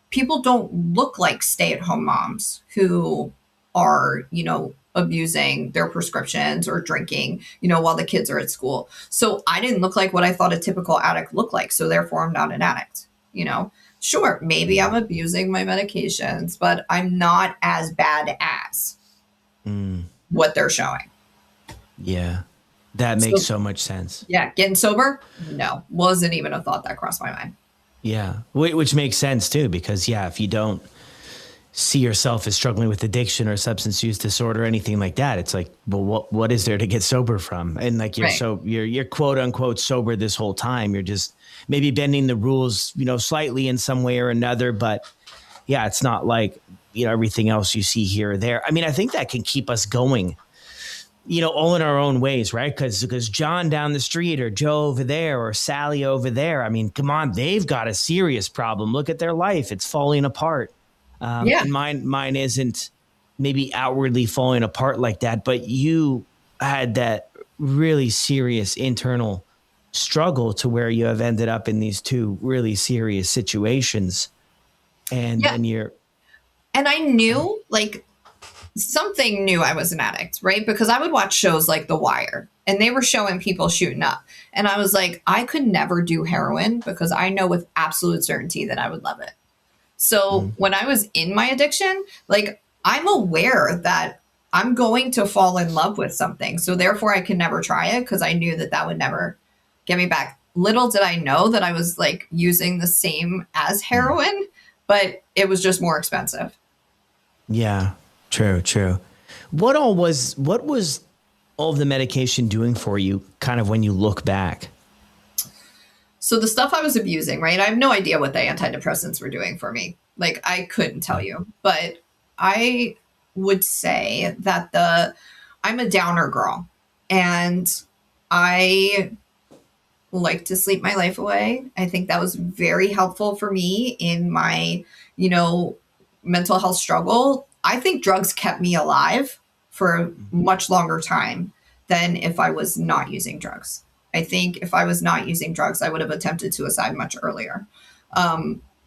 people don't look like stay-at-home moms who are, abusing their prescriptions or drinking, while the kids are at school. So I didn't look like what I thought a typical addict looked like. So therefore I'm not an addict, Sure, maybe I'm abusing my medications, but I'm not as bad as what they're showing. Yeah. That makes so much sense. Yeah. Getting sober? No, wasn't even a thought that crossed my mind. Yeah. Which makes sense too, because if you don't see yourself as struggling with addiction or substance use disorder or anything like that, it's like, well, what is there to get sober from? And like you're quote unquote sober this whole time. You're just maybe bending the rules, slightly in some way or another. But yeah, it's not like, everything else you see here or there. I mean, I think that can keep us going, all in our own ways, right? Because John down the street or Joe over there or Sally over there, I mean, come on, they've got a serious problem. Look at their life. It's falling apart. And mine isn't maybe outwardly falling apart like that, but you had that really serious internal struggle to where you have ended up in these two really serious situations. And Yeah. then you're, And I knew like something knew I was an addict, right? Because I would watch shows like The Wire and they were showing people shooting up. And I was like, I could never do heroin because I know with absolute certainty that I would love it. So when I was in my addiction, like I'm aware that I'm going to fall in love with something. So therefore I can never try it because I knew that that would never get me back. Little did I know that I was like using the same as heroin, but it was just more expensive. yeah, true. What was all of the medication doing for you kind of when you look back? So the stuff I was abusing, right? I have no idea what the antidepressants were doing for me. Like I couldn't tell you, but I would say that I'm a downer girl and I like to sleep my life away. I think that was very helpful for me in my, you know, mental health struggle. I think drugs kept me alive for a much longer time than if I was not using drugs. I think if I was not using drugs, I would have attempted suicide much earlier.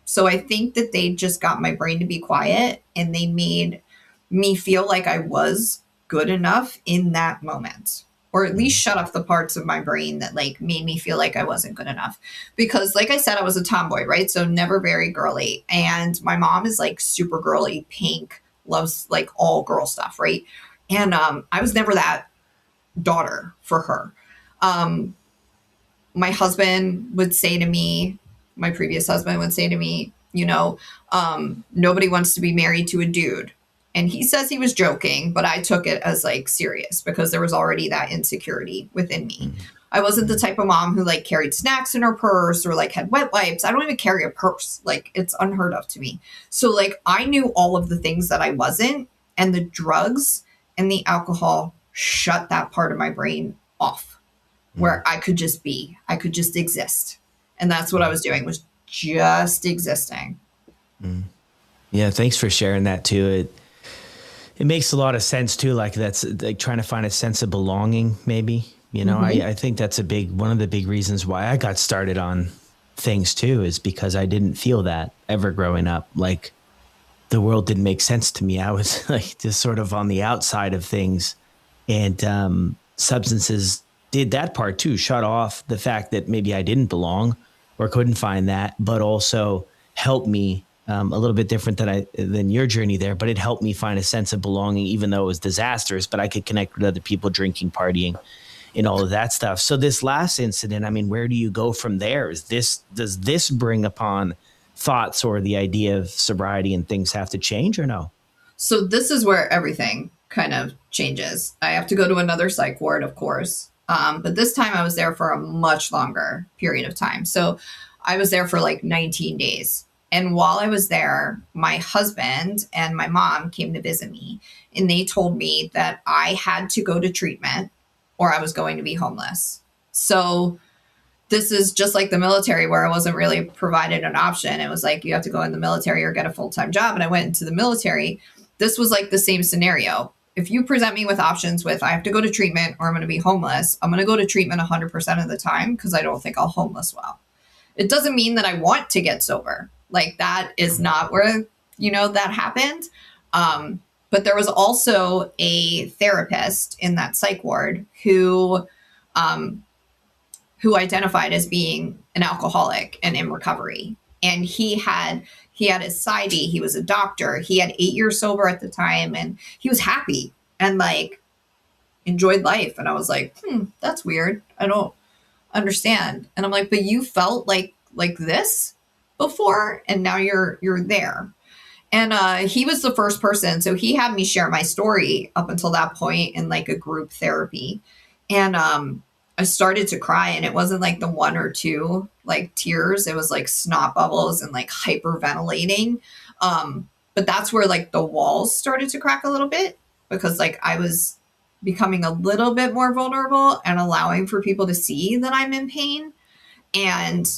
So I think that they just got my brain to be quiet and they made me feel like I was good enough in that moment, or at least shut off the parts of my brain that like made me feel like I wasn't good enough. Because like I said, I was a tomboy, right? So never very girly. And my mom is like super girly, pink, loves like all girl stuff, right? And I was never that daughter for her. My husband would say to me, my previous husband would say to me, you know, nobody wants to be married to a dude. And he says he was joking, but I took it as like serious because there was already that insecurity within me. I wasn't the type of mom who like carried snacks in her purse or like had wet wipes. I don't even carry a purse. Like it's unheard of to me. So like I knew all of the things that I wasn't, and the drugs and the alcohol shut that part of my brain off where I could just be, I could just exist. And that's what I was doing, was just existing. Yeah. Thanks for sharing that too. It makes a lot of sense too. Like that's like trying to find a sense of belonging, maybe, you know, I think that's one of the big reasons why I got started on things too, is because I didn't feel that ever growing up. Like the world didn't make sense to me. I was like just sort of on the outside of things, and substances did that part too, shut off the fact that maybe I didn't belong or couldn't find that, but also helped me a little bit different than your journey there, but it helped me find a sense of belonging, even though it was disastrous, but I could connect with other people, drinking, partying, and all of that stuff. So this last incident, I mean, where do you go from there? Does this bring upon thoughts or the idea of sobriety and things have to change or no? So this is where everything kind of changes. I have to go to another psych ward, of course. But this time I was there for a much longer period of time. So I was there for like 19 days. And while I was there, my husband and my mom came to visit me, and they told me that I had to go to treatment or I was going to be homeless. So this is just like the military, where I wasn't really provided an option. It was like, you have to go in the military or get a full-time job. And I went into the military. This was like the same scenario. If you present me with options with, I have to go to treatment or I'm going to be homeless, I'm going to go to treatment 100% of the time because I don't think I'll homeless well. It doesn't mean that I want to get sober. Like that is not where, you know, that happened. But there was also a therapist in that psych ward who identified as being an alcoholic and in recovery. And he had his PsyD. He was a doctor. He had 8 years sober at the time, and he was happy and like enjoyed life. And I was like, that's weird. I don't understand. And I'm like, but you felt like this before, and now you're there. And he was the first person. So he had me share my story up until that point in like a group therapy. And I started to cry, and it wasn't like the one or two like tears. It was like snot bubbles and like hyperventilating. But that's where like the walls started to crack a little bit, because like I was becoming a little bit more vulnerable and allowing for people to see that I'm in pain. And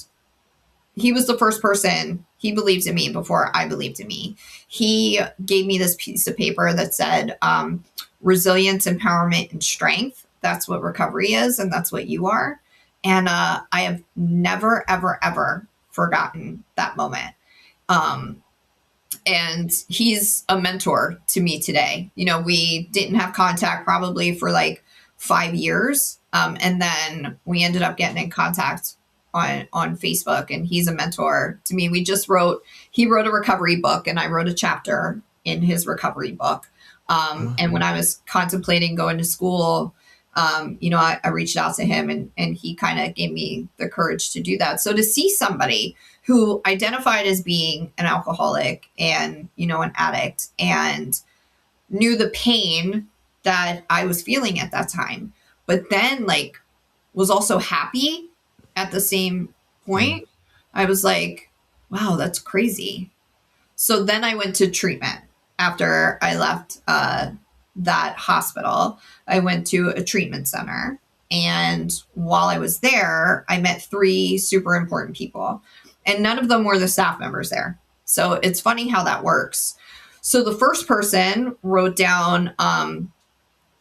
he was the first person. He believed in me before I believed in me. He gave me this piece of paper that said, resilience, empowerment, and strength that's what recovery is, and that's what you are. And I have never, ever, ever forgotten that moment. And he's a mentor to me today. You know, we didn't have contact probably for like 5 years. And then we ended up getting in contact on Facebook, and he's a mentor to me. He wrote a recovery book, and I wrote a chapter in his recovery book. And when I was contemplating going to school, you know, I reached out to him, and he kind of gave me the courage to do that. So to see somebody who identified as being an alcoholic and, you know, an addict, and knew the pain that I was feeling at that time, but then like was also happy at the same point, I was like, wow, that's crazy. So then I went to treatment after I left that hospital. I went to a treatment center. And while I was there, I met 3 super important people, and none of them were the staff members there. So it's funny how that works. So the first person wrote down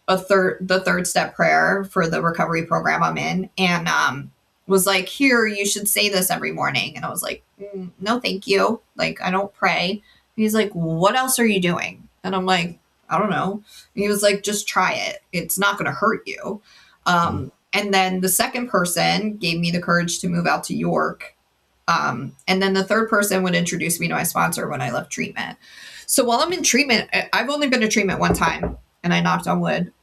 the third step prayer for the recovery program I'm in, and was like, here, you should say this every morning. And I was like, no, thank you. Like, I don't pray. And he's like, what else are you doing? And I'm like, I don't know. And he was like, just try it. It's not going to hurt you. And then the second person gave me the courage to move out to York. And then the third person would introduce me to my sponsor when I left treatment. So while I'm in treatment, I've only been to treatment one time, and I knocked on wood.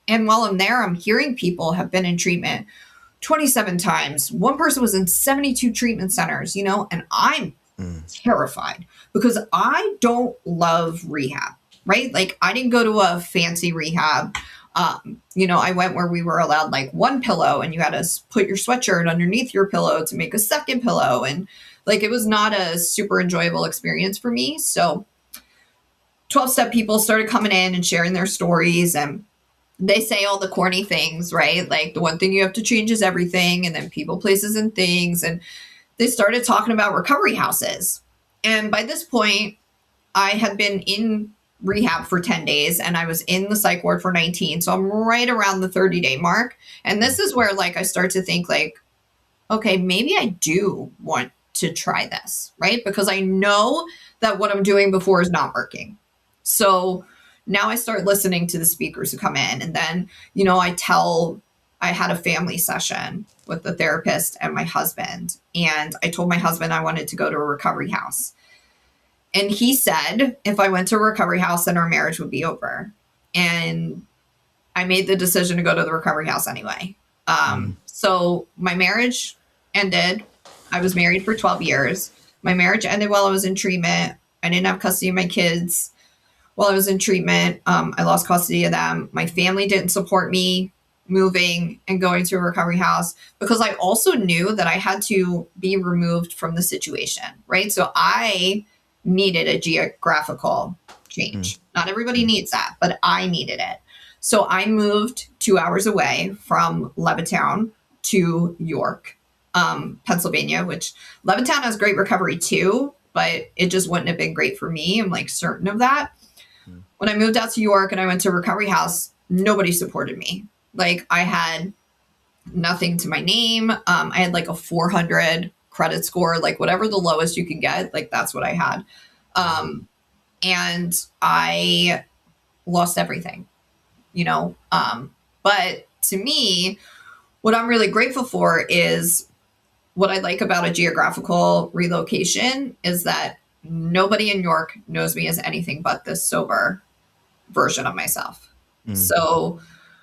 And while I'm there, I'm hearing people have been in treatment 27 times. One person was in 72 treatment centers, you know, and I'm terrified because I don't love rehab, right? Like, I didn't go to a fancy rehab. You know, I went where we were allowed like one pillow, and you had to put your sweatshirt underneath your pillow to make a second pillow. And like, it was not a super enjoyable experience for me. So 12-step people started coming in and sharing their stories, and they say all the corny things, right? Like, the one thing you have to change is everything, and then people, places, and things. And they started talking about recovery houses. And by this point, I had been in rehab for 10 days, and I was in the psych ward for 19. So I'm right around the 30-day mark. And this is where like I start to think like, okay, maybe I do want to try this, right? Because I know that what I'm doing before is not working. So now I start listening to the speakers who come in, and then, you know, I had a family session with the therapist and my husband, and I told my husband I wanted to go to a recovery house. And he said, if I went to a recovery house, then our marriage would be over. And I made the decision to go to the recovery house anyway. So my marriage ended. I was married for 12 years. My marriage ended while I was in treatment. I didn't have custody of my kids while I was in treatment. I lost custody of them. My family didn't support me moving and going to a recovery house, because I also knew that I had to be removed from the situation, right? So I needed a geographical change. Not everybody needs that, but I needed it. So I moved 2 hours away from Levittown to York, Pennsylvania, which Levittown has great recovery too, but it just wouldn't have been great for me. I'm like certain of that. When I moved out to York and I went to a recovery house, nobody supported me. Like, I had nothing to my name. I had like a 400 credit score, like whatever the lowest you can get, like that's what I had. And I lost everything, you know? But to me, what I'm really grateful for is what I like about a geographical relocation is that nobody in York knows me as anything but this sober version of myself. So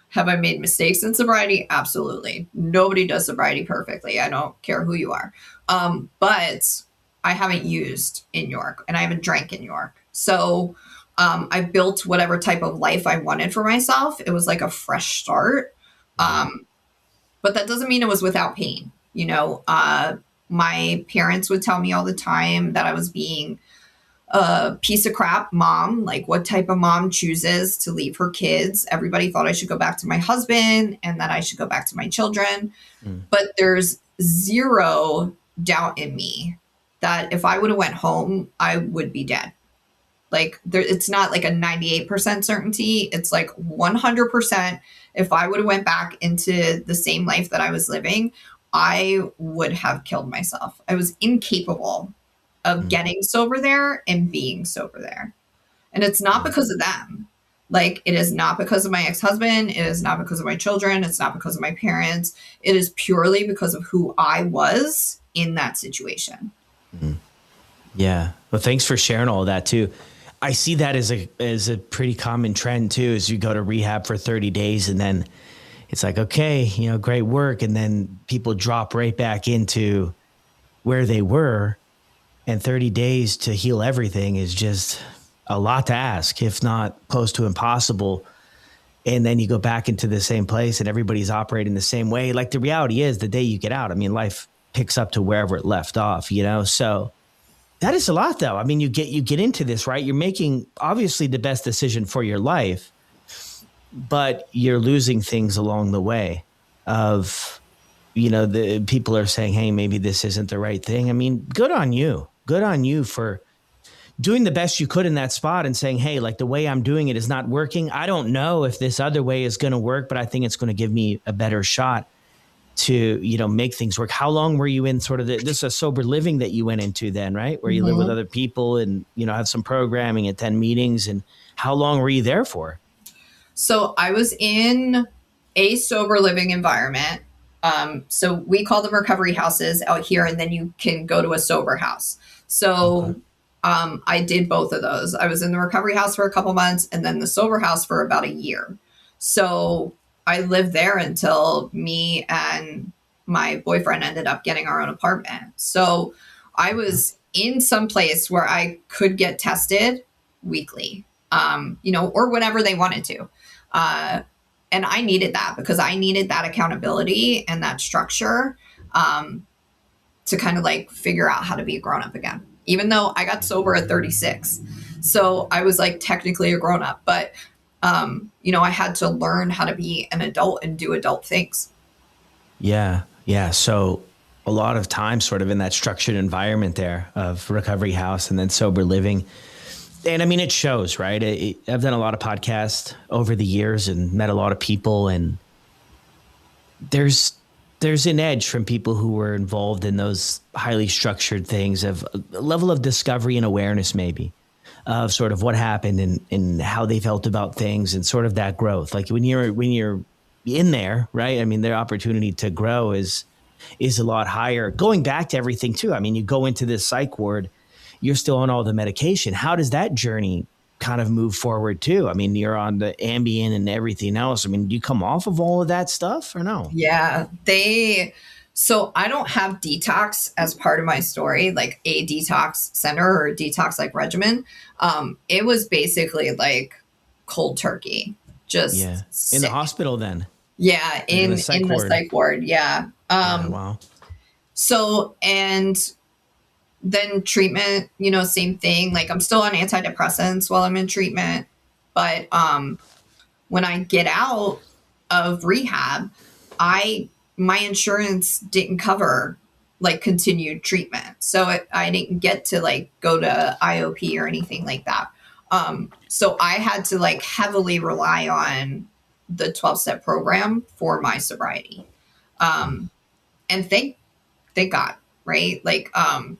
have I made mistakes in sobriety? Absolutely. Nobody does sobriety perfectly. I don't care who you are. But I haven't used in York, and I haven't drank in York. So I built whatever type of life I wanted for myself. It was like a fresh start. But that doesn't mean it was without pain. You know, my parents would tell me all the time that I was being a piece of crap mom. Like, what type of mom chooses to leave her kids? Everybody thought I should go back to my husband and that I should go back to my children. But there's zero doubt in me that if I would have went home, I would be dead. Like it's not like a 98% certainty. It's like 100%. If I would have went back into the same life that I was living, I would have killed myself. I was incapable of getting sober there and being sober there. And it's not because of them. Like, it is not because of my ex-husband. It is not because of my children. It's not because of my parents. It is purely because of who I was in that situation. Mm-hmm. Yeah. Well, thanks for sharing all of that too. I see that as a pretty common trend too, as you go to rehab for 30 days and then it's like, okay, great work. And then people drop right back into where they were, and 30 days to heal everything is just a lot to ask, if not close to impossible. And then you go back into the same place and everybody's operating the same way. Like, the reality is, the day you get out, I mean, life picks up to wherever it left off, so that is a lot though. I mean, you get into this, right? You're making obviously the best decision for your life, but you're losing things along the way of, the people are saying, hey, maybe this isn't the right thing. I mean, good on you. Good on you for doing the best you could in that spot and saying, hey, like, the way I'm doing it is not working. I don't know if this other way is going to work, but I think it's going to give me a better shot to, make things work. How long were you in sort of this is a sober living that you went into then, right? Where you live with other people and, have some programming, attend meetings. And how long were you there for? So I was in a sober living environment. So we call them recovery houses out here, and then you can go to a sober house. So I did both of those. I was in the recovery house for a couple months and then the sober house for about a year. So I lived there until me and my boyfriend ended up getting our own apartment. So I was in some place where I could get tested weekly, or whenever they wanted to. And I needed that because I needed that accountability and that structure to kind of like figure out how to be a grown up again, even though I got sober at 36. So I was like technically a grown up, but I had to learn how to be an adult and do adult things. Yeah. Yeah. So a lot of time sort of in that structured environment there of recovery house and then sober living. And I mean, it shows, right? I've done a lot of podcasts over the years and met a lot of people, and there's an edge from people who were involved in those highly structured things of a level of discovery and awareness, maybe, of sort of what happened and how they felt about things and sort of that growth. Like when you're in there, right? I mean, their opportunity to grow is a lot higher. Going back to everything too. I mean, you go into this psych ward, you're still on all the medication. How does that journey kind of move forward too? I mean, you're on the Ambien and everything else. I mean, do you come off of all of that stuff or no? Yeah, so I don't have detox as part of my story, like a detox center or a detox like regimen. It was basically like cold turkey, just in the hospital then. Yeah, in the psych ward. Yeah. Wow. So, and then treatment, same thing. Like, I'm still on antidepressants while I'm in treatment. But when I get out of rehab, my insurance didn't cover like continued treatment. So I didn't get to like go to IOP or anything like that. So I had to like heavily rely on the 12-step program for my sobriety. And thank God, right? Like, I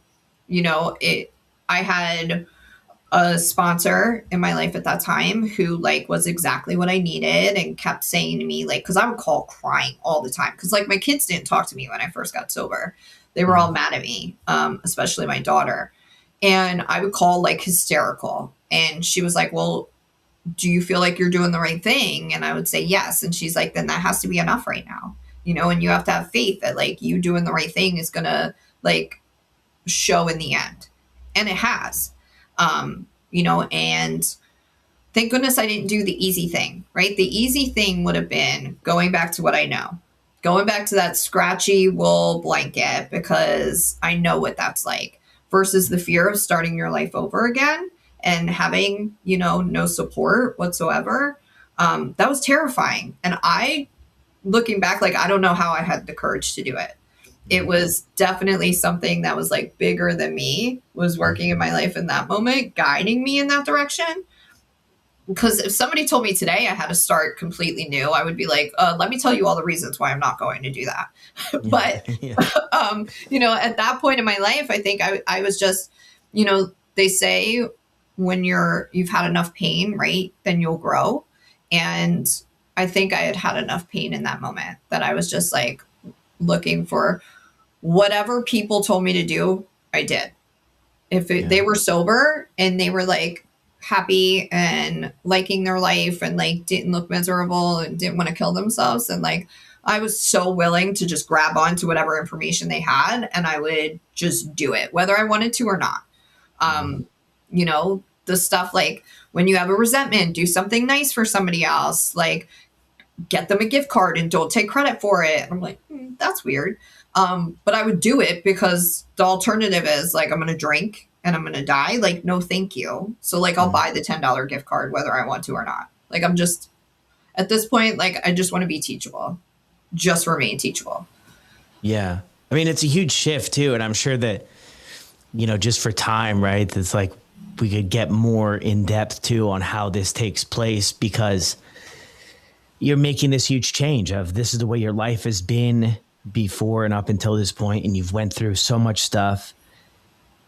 had a sponsor in my life at that time who like was exactly what I needed and kept saying to me, like, cause I would call crying all the time. Cause like my kids didn't talk to me when I first got sober. They were all mad at me, especially my daughter. And I would call like hysterical. And she was like, well, do you feel like you're doing the right thing? And I would say yes. And she's like, then that has to be enough right now, and you have to have faith that like you doing the right thing is going to like show in the end. And it has, and thank goodness I didn't do the easy thing, right? The easy thing would have been going back to what I know, going back to that scratchy wool blanket, because I know what that's like, versus the fear of starting your life over again and having, no support whatsoever. That was terrifying. And looking back, like, I don't know how I had the courage to do it. It was definitely something that was like bigger than me, was working in my life in that moment, guiding me in that direction. Because if somebody told me today I had to start completely new, I would be like, let me tell you all the reasons why I'm not going to do that. But, Yeah. at that point in my life, I think I was just, they say when you've had enough pain, right, then you'll grow. And I think I had had enough pain in that moment that I was just like looking for whatever people told me to do, I did. If they Yeah. were sober and they were like happy and liking their life and like didn't look miserable and didn't want to kill themselves, and like I was so willing to just grab onto whatever information they had and I would just do it whether I wanted to or not. Mhm. um the stuff like when you have a resentment, do something nice for somebody else, like get them a gift card and don't take credit for it. And I'm like, that's weird. But I would do it because the alternative is like, I'm going to drink and I'm going to die. Like, no, thank you. So like, I'll Mhm. buy the $10 gift card, whether I want to or not. Like, I'm just at this point, like, I just want to be teachable, just remain teachable. Yeah. I mean, it's a huge shift too. And I'm sure that, just for time, right? It's like we could get more in depth too on how this takes place, because you're making this huge change of this is the way your life has been before and up until this point, and you've went through so much stuff,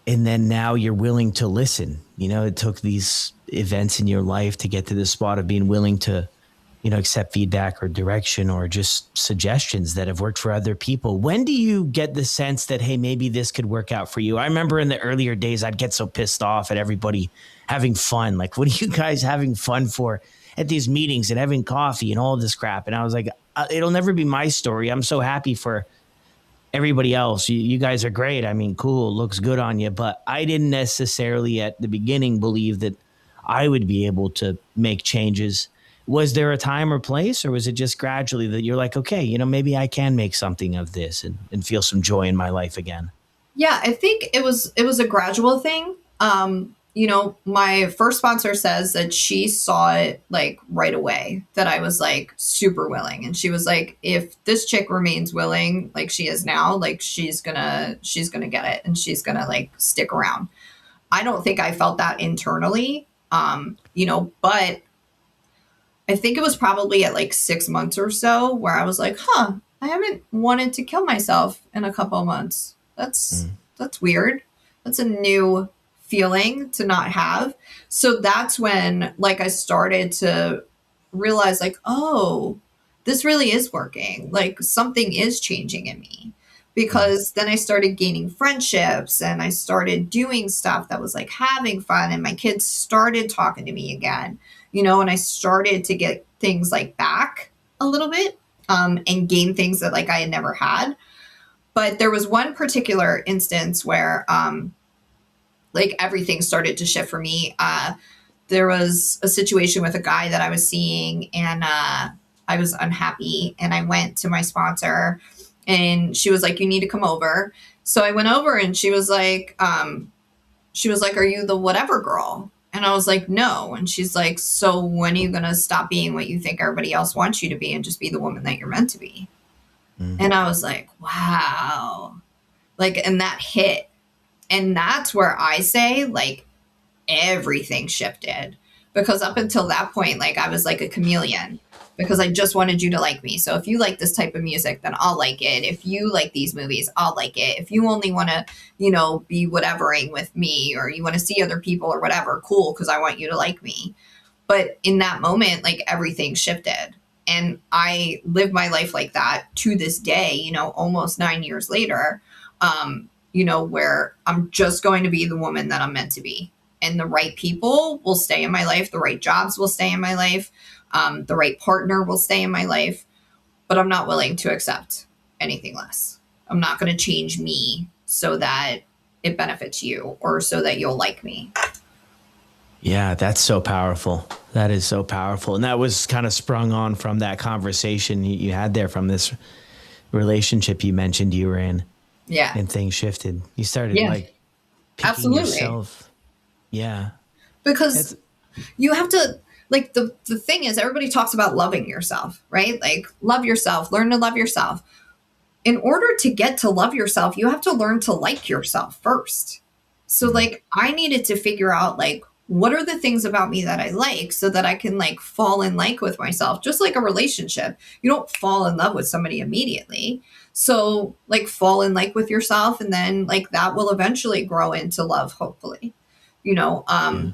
and then now you're willing to listen. It took these events in your life to get to this spot of being willing to accept feedback or direction or just suggestions that have worked for other people. When do you get the sense that, hey, maybe this could work out for you? I remember in the earlier days, I'd get so pissed off at everybody having fun. Like, what are you guys having fun for at these meetings and having coffee and all this crap? And I was like, it'll never be my story. I'm so happy for everybody else. You guys are great. I mean, cool, looks good on you. But I didn't necessarily at the beginning believe that I would be able to make changes. Was there a time or place, or was it just gradually that you're like, okay, maybe I can make something of this and feel some joy in my life again? Yeah, I think it was a gradual thing. My first sponsor says that she saw it like right away, that I was like super willing. And she was like, if this chick remains willing like she is now, like she's gonna get it and she's gonna like stick around. I don't think I felt that internally. But I think it was probably at like 6 months or so where I was like, I haven't wanted to kill myself in a couple of months. That's weird. That's a new feeling to not have. So that's when like I started to realize like, oh, this really is working. Like something is changing in me. Because then I started gaining friendships and I started doing stuff that was like having fun, and my kids started talking to me again, and I started to get things like back a little bit, and gain things that like I had never had. But there was one particular instance where like everything started to shift for me. There was a situation with a guy that I was seeing, and I was unhappy, and I went to my sponsor and she was like, you need to come over. So I went over and she was like, are you the whatever girl? And I was like, no. And she's like, so when are you going to stop being what you think everybody else wants you to be and just be the woman that you're meant to be? Mm. And I was like, wow. Like, and that hit. And that's where I say, like, everything shifted. Because up until that point, like, I was like a chameleon because I just wanted you to like me. So if you like this type of music, then I'll like it. If you like these movies, I'll like it. If you only want to, be whatevering with me, or you want to see other people or whatever, cool, because I want you to like me. But in that moment, like everything shifted. And I live my life like that to this day, almost 9 years later, where I'm just going to be the woman that I'm meant to be. And the right people will stay in my life. The right jobs will stay in my life. The right partner will stay in my life. But I'm not willing to accept anything less. I'm not going to change me so that it benefits you or so that you'll like me. Yeah, that's so powerful. That is so powerful. And that was kind of sprung on from that conversation you had there, from this relationship you mentioned you were in. Yeah. And things shifted. You started like picking absolutely yourself. Yeah. Because you have to, like, the thing is, everybody talks about loving yourself, right? Like, love yourself, learn to love yourself. in order to get to love yourself, you have to learn to like yourself first. So like I needed to figure out like, what are the things about me that I like so that I can like fall in like with myself, just like a relationship. You don't fall in love with somebody immediately. So like fall in like with yourself, and then like that will eventually grow into love, hopefully. You know, Yeah.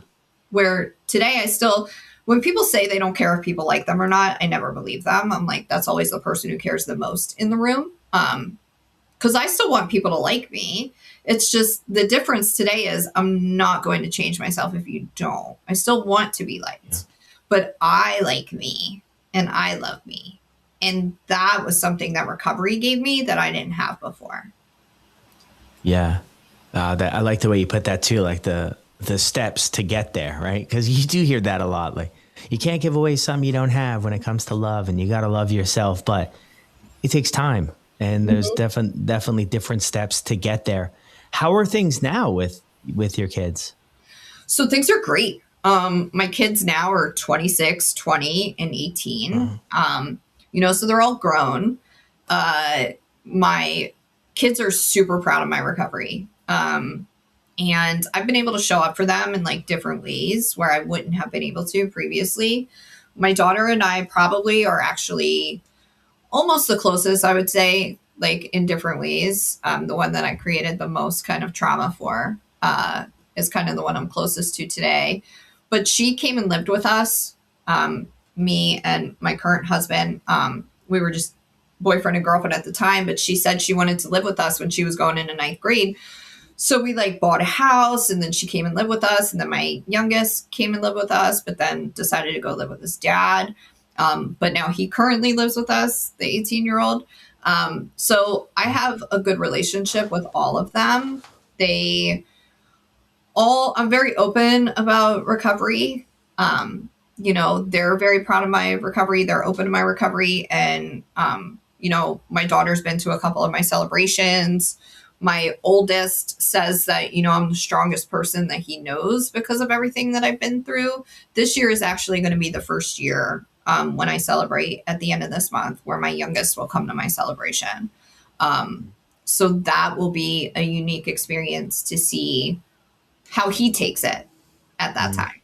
where today I still, when people say they don't care if people like them or not, I never believe them. I'm like, that's always the person who cares the most in the room. Because I still want people to like me. It's just the difference today is I'm not going to change myself if you don't. I still want to be Yeah. liked, but I like me and I love me. And that was something that recovery gave me that I didn't have before. Yeah. That I like the way you put that too, like the steps to get there, right? Because you do hear that a lot. Like you can't give away something you don't have when it comes to love, and you got to love yourself, but it takes time, and there's definitely different steps to get there. How are things now with your kids? So things are great. My kids now are 26, 20, and 18. You know, so they're all grown. My kids are super proud of my recovery. And I've been able to show up for them in like different ways where I wouldn't have been able to previously. My daughter and I probably are actually almost the closest, I would say, like in different ways. The one that I created the most kind of trauma for is kind of the one I'm closest to today. But she came and lived with us, me and my current husband. We were just boyfriend and girlfriend at the time, but she said she wanted to live with us when she was going into ninth grade. So we like bought a house, and then she came and lived with us. And then my youngest came and lived with us, but then decided to go live with his dad. But now he currently lives with us, the 18-year-old. So I have a good relationship with all of them. I'm very open about recovery. You know, they're very proud of my recovery. They're open to my recovery. And, you know, my daughter's been to a couple of my celebrations. My oldest says that, you know, I'm the strongest person that he knows because of everything that I've been through. This year is actually going to be the first year when I celebrate at the end of this month, where my youngest will come to my celebration. So that will be a unique experience to see how he takes it at that time.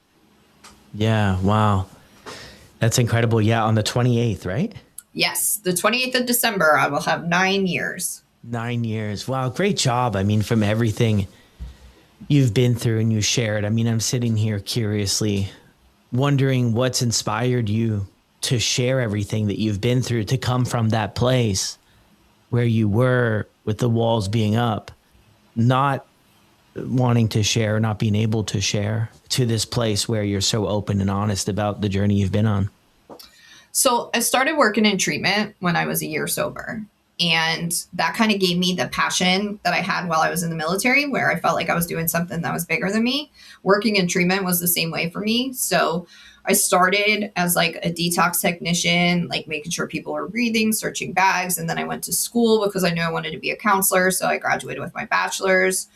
Yeah. Wow. That's incredible. Yeah. On the 28th, right? Yes. The 28th of December, I will have 9 years. 9 years. Wow. Great job. I mean, from everything you've been through and you shared, I mean, I'm sitting here curiously wondering what's inspired you to share everything that you've been through, to come from that place where you were with the walls being up, not wanting to share, not being able to share, to this place where you're so open and honest about the journey you've been on. So I started working in treatment when I was a year sober. And that kind of gave me the passion that I had while I was in the military, where I felt like I was doing something that was bigger than me. Working in treatment was the same way for me. So I started as like a detox technician, like making sure people were breathing, searching bags. And then I went to school because I knew I wanted to be a counselor. So I graduated with my bachelor's.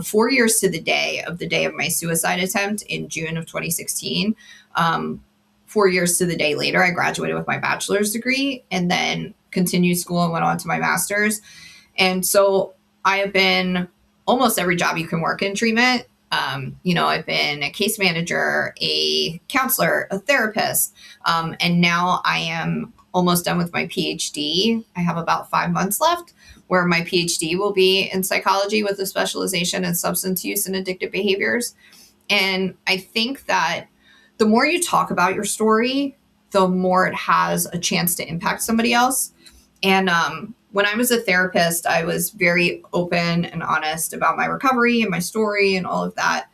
4 years to the day of my suicide attempt in June of 2016. 4 years to the day later, I graduated with my bachelor's degree and then continued school and went on to my master's. And so I have been almost every job you can work in treatment. You know, I've been a case manager, a counselor, a therapist, and now I am almost done with my PhD. I have about 5 months left, where my PhD will be in psychology with a specialization in substance use and addictive behaviors. And I think that the more you talk about your story, the more it has a chance to impact somebody else. And when I was a therapist, I was very open and honest about my recovery and my story and all of that.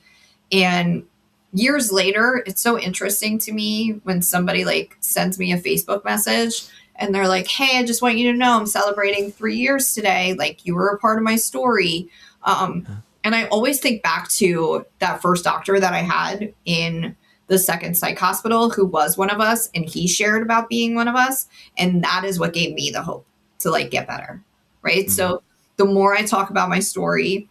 And years later, it's so interesting to me when somebody like sends me a Facebook message and they're like, hey, I just want you to know I'm celebrating 3 years today. Like, you were a part of my story. And I always think back to that first doctor that I had in the second psych hospital, who was one of us, and he shared about being one of us. And that is what gave me the hope to like get better. Right. Mm-hmm. So the more I talk about my story,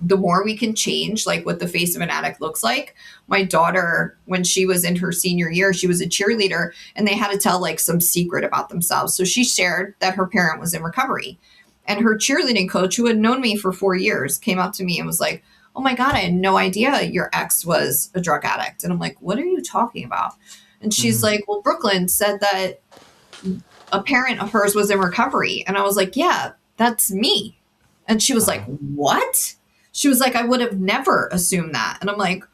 the more we can change like what the face of an addict looks like. My daughter, when she was in her senior year, she was a cheerleader and they had to tell like some secret about themselves. So she shared that her parent was in recovery. And her cheerleading coach, who had known me for 4 years, came up to me and was like, "Oh my God, I had no idea your ex was a drug addict." And I'm like, "What are you talking about?" And she's like, "Well, Brooklyn said that a parent of hers was in recovery." And I was like, "Yeah, that's me." And she was like, "What?" She was like, "I would have never assumed that." And I'm like,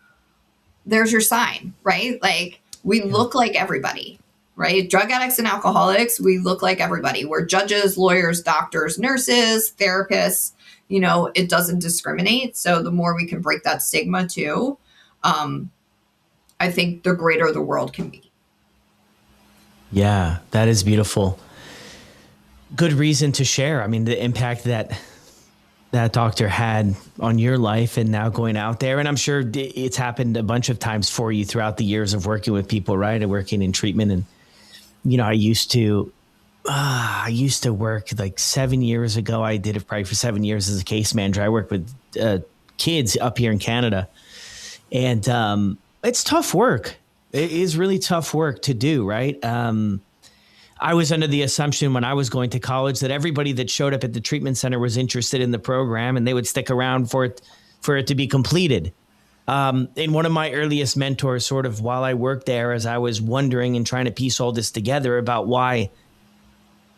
"There's your sign, right? Like, we look like everybody, right? Drug addicts and alcoholics, we look like everybody. We're judges, lawyers, doctors, nurses, therapists. It doesn't discriminate. So the more we can break that stigma too, I think the greater the world can be. Yeah, that is beautiful. Good reason to share. I mean, the impact that doctor had on your life and now going out there. And I'm sure it's happened a bunch of times for you throughout the years of working with people, right? And working in treatment. And, I used to work like 7 years ago. I did it probably for 7 years as a case manager. I worked with kids up here in Canada. And it's tough work. It is really tough work to do, right? I was under the assumption when I was going to college that everybody that showed up at the treatment center was interested in the program and they would stick around for it to be completed. And one of my earliest mentors, sort of while I worked there, as I was wondering and trying to piece all this together about why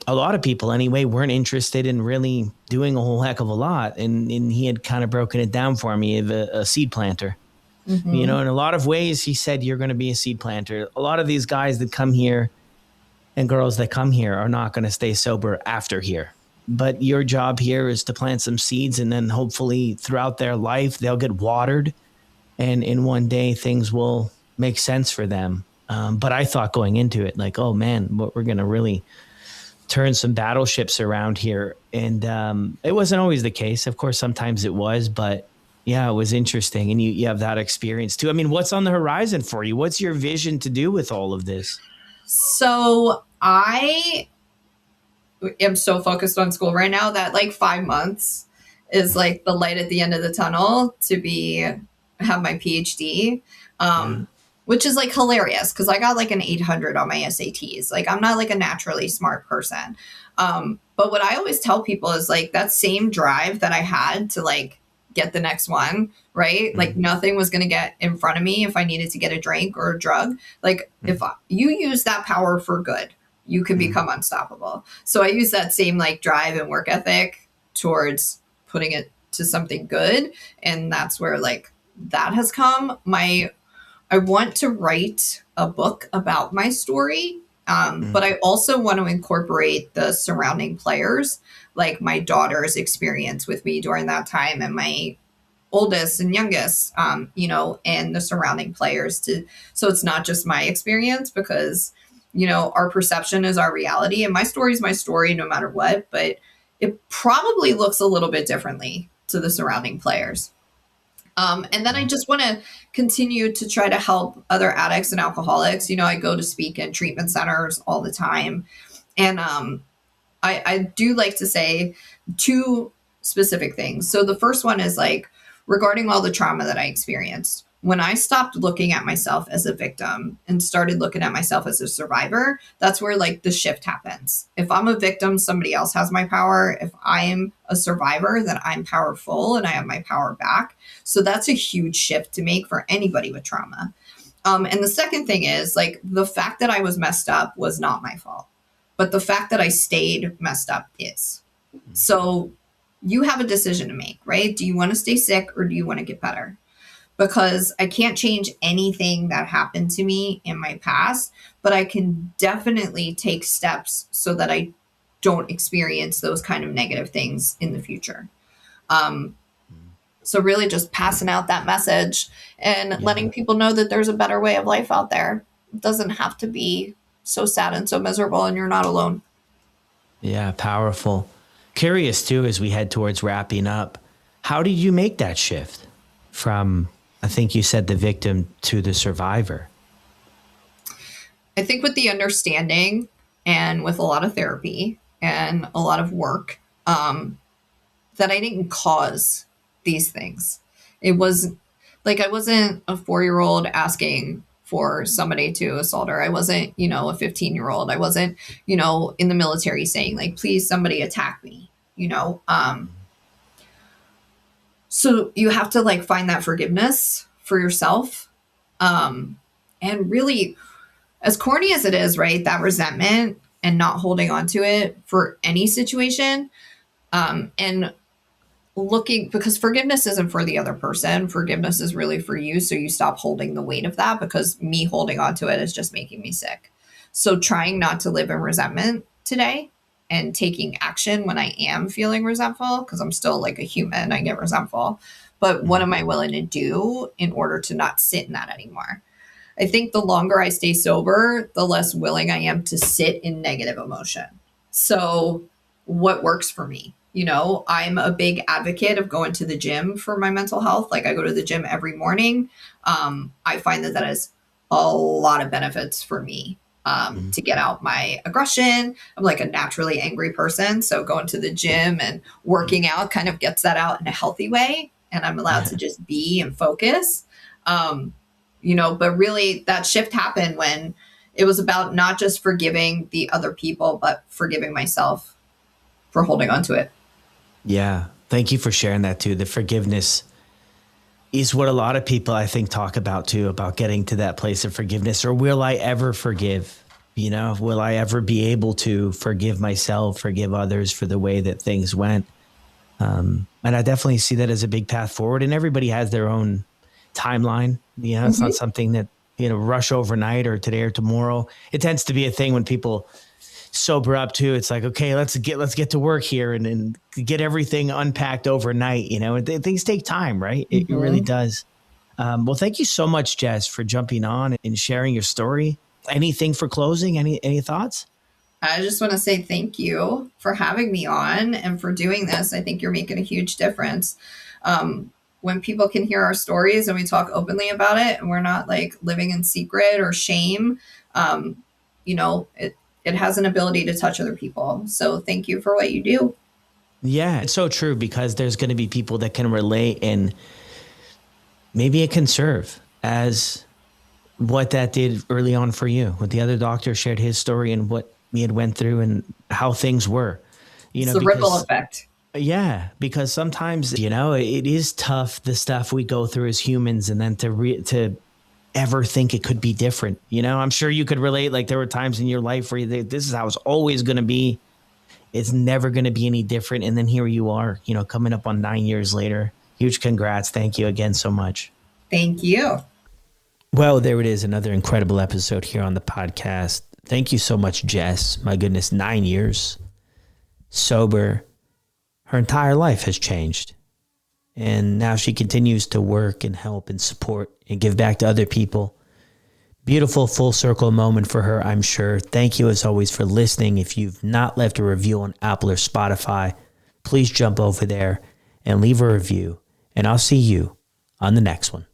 a lot of people anyway weren't interested in really doing a whole heck of a lot. And he had kind of broken it down for me of a seed planter. Mm-hmm. In a lot of ways, he said, you're going to be a seed planter. A lot of these guys that come here and girls that come here are not going to stay sober after here. But your job here is to plant some seeds, and then hopefully throughout their life, they'll get watered. And in one day, things will make sense for them. But I thought going into it, like, oh, man, we're going to really turn some battleships around here. And it wasn't always the case. Of course, sometimes it was. But, yeah, it was interesting. And you have that experience, too. I mean, what's on the horizon for you? What's your vision to do with all of this? So I am so focused on school right now that like 5 months is like the light at the end of the tunnel to have my PhD, which is like hilarious because I got like an 800 on my SATs. Like I'm not like a naturally smart person. But what I always tell people is like that same drive that I had to like get the next one, right? Mm-hmm. Like nothing was going to get in front of me if I needed to get a drink or a drug. Like if you use that power for good, you can become unstoppable. So I use that same like drive and work ethic towards putting it to something good. And that's where like that has come. I want to write a book about my story. But I also want to incorporate the surrounding players, like my daughter's experience with me during that time and my oldest and youngest, and the surrounding players so it's not just my experience because, our perception is our reality and my story is my story no matter what, but it probably looks a little bit differently to the surrounding players. And then I just want to continue to try to help other addicts and alcoholics. I go to speak in treatment centers all the time. And I do like to say two specific things. So the first one is like regarding all the trauma that I experienced. When I stopped looking at myself as a victim and started looking at myself as a survivor, that's where like the shift happens. If I'm a victim, somebody else has my power. If I'm a survivor, then I'm powerful and I have my power back. So that's a huge shift to make for anybody with trauma. And the second thing is like the fact that I was messed up was not my fault, but the fact that I stayed messed up is. So you have a decision to make, right? Do you want to stay sick or do you want to get better? Because I can't change anything that happened to me in my past, but I can definitely take steps so that I don't experience those kind of negative things in the future. So really just passing out that message and letting people know that there's a better way of life out there. It doesn't have to be so sad and so miserable, and you're not alone. Yeah, powerful. Curious too, as we head towards wrapping up, how did you make that shift from, I think you said, the victim to the survivor? I think with the understanding and with a lot of therapy and a lot of work, that I didn't cause these things. It was like I wasn't a 4-year-old asking for somebody to assault her. I wasn't, a 15-year-old. I wasn't, in the military saying like, please, somebody attack me. you know? So you have to like find that forgiveness for yourself. And really, as corny as it is, right? That resentment and not holding on to it for any situation. And looking, because forgiveness isn't for the other person, forgiveness is really for you. So you stop holding the weight of that, because me holding on to it is just making me sick. So trying not to live in resentment today and taking action when I am feeling resentful, because I'm still like a human, I get resentful. But what am I willing to do in order to not sit in that anymore? I think the longer I stay sober, the less willing I am to sit in negative emotion. So, what works for me? You know, I'm a big advocate of going to the gym for my mental health. Like, I go to the gym every morning. I find that is a lot of benefits for me, to get out my aggression. I'm like a naturally angry person. So, going to the gym and working out kind of gets that out in a healthy way. And I'm allowed to just be and focus. You know, but really that shift happened when it was about not just forgiving the other people, but forgiving myself for holding on to it. Yeah. Thank you for sharing that too. The forgiveness is what a lot of people, I think, talk about too, about getting to that place of forgiveness. Or will I ever forgive? You know, will I ever be able to forgive myself, forgive others for the way that things went? And I definitely see that as a big path forward, and everybody has their own timeline. You know, it's not something that, you know, rush overnight or today or tomorrow. It tends to be a thing when people sober up too. It's like, okay, let's get to work here and get everything unpacked overnight. You know, things take time, right? It really does. Well, thank you so much, Jess, for jumping on and sharing your story. Anything for closing? Any thoughts? I just want to say thank you for having me on and for doing this. I think you're making a huge difference. When people can hear our stories and we talk openly about it, and we're not like living in secret or shame, you know, it has an ability to touch other people. So thank you for what you do. Yeah, it's so true, because there's going to be people that can relate, and maybe it can serve as what that did early on for you. What the other doctor shared his story and what he had went through and how things were. You It's know, the ripple effect. Yeah, because sometimes, you know, it is tough, the stuff we go through as humans, and then to ever think it could be different. You know, I'm sure you could relate. Like, there were times in your life where you think, this is how it's always going to be. It's never going to be any different. And then here you are, you know, coming up on 9 years later. Huge congrats. Thank you again so much. Thank you. Well, there it is. Another incredible episode here on the podcast. Thank you so much, Jess. My goodness, 9 years sober. Her entire life has changed. And now she continues to work and help and support and give back to other people. Beautiful full circle moment for her, I'm sure. Thank you as always for listening. If you've not left a review on Apple or Spotify, please jump over there and leave a review. And I'll see you on the next one.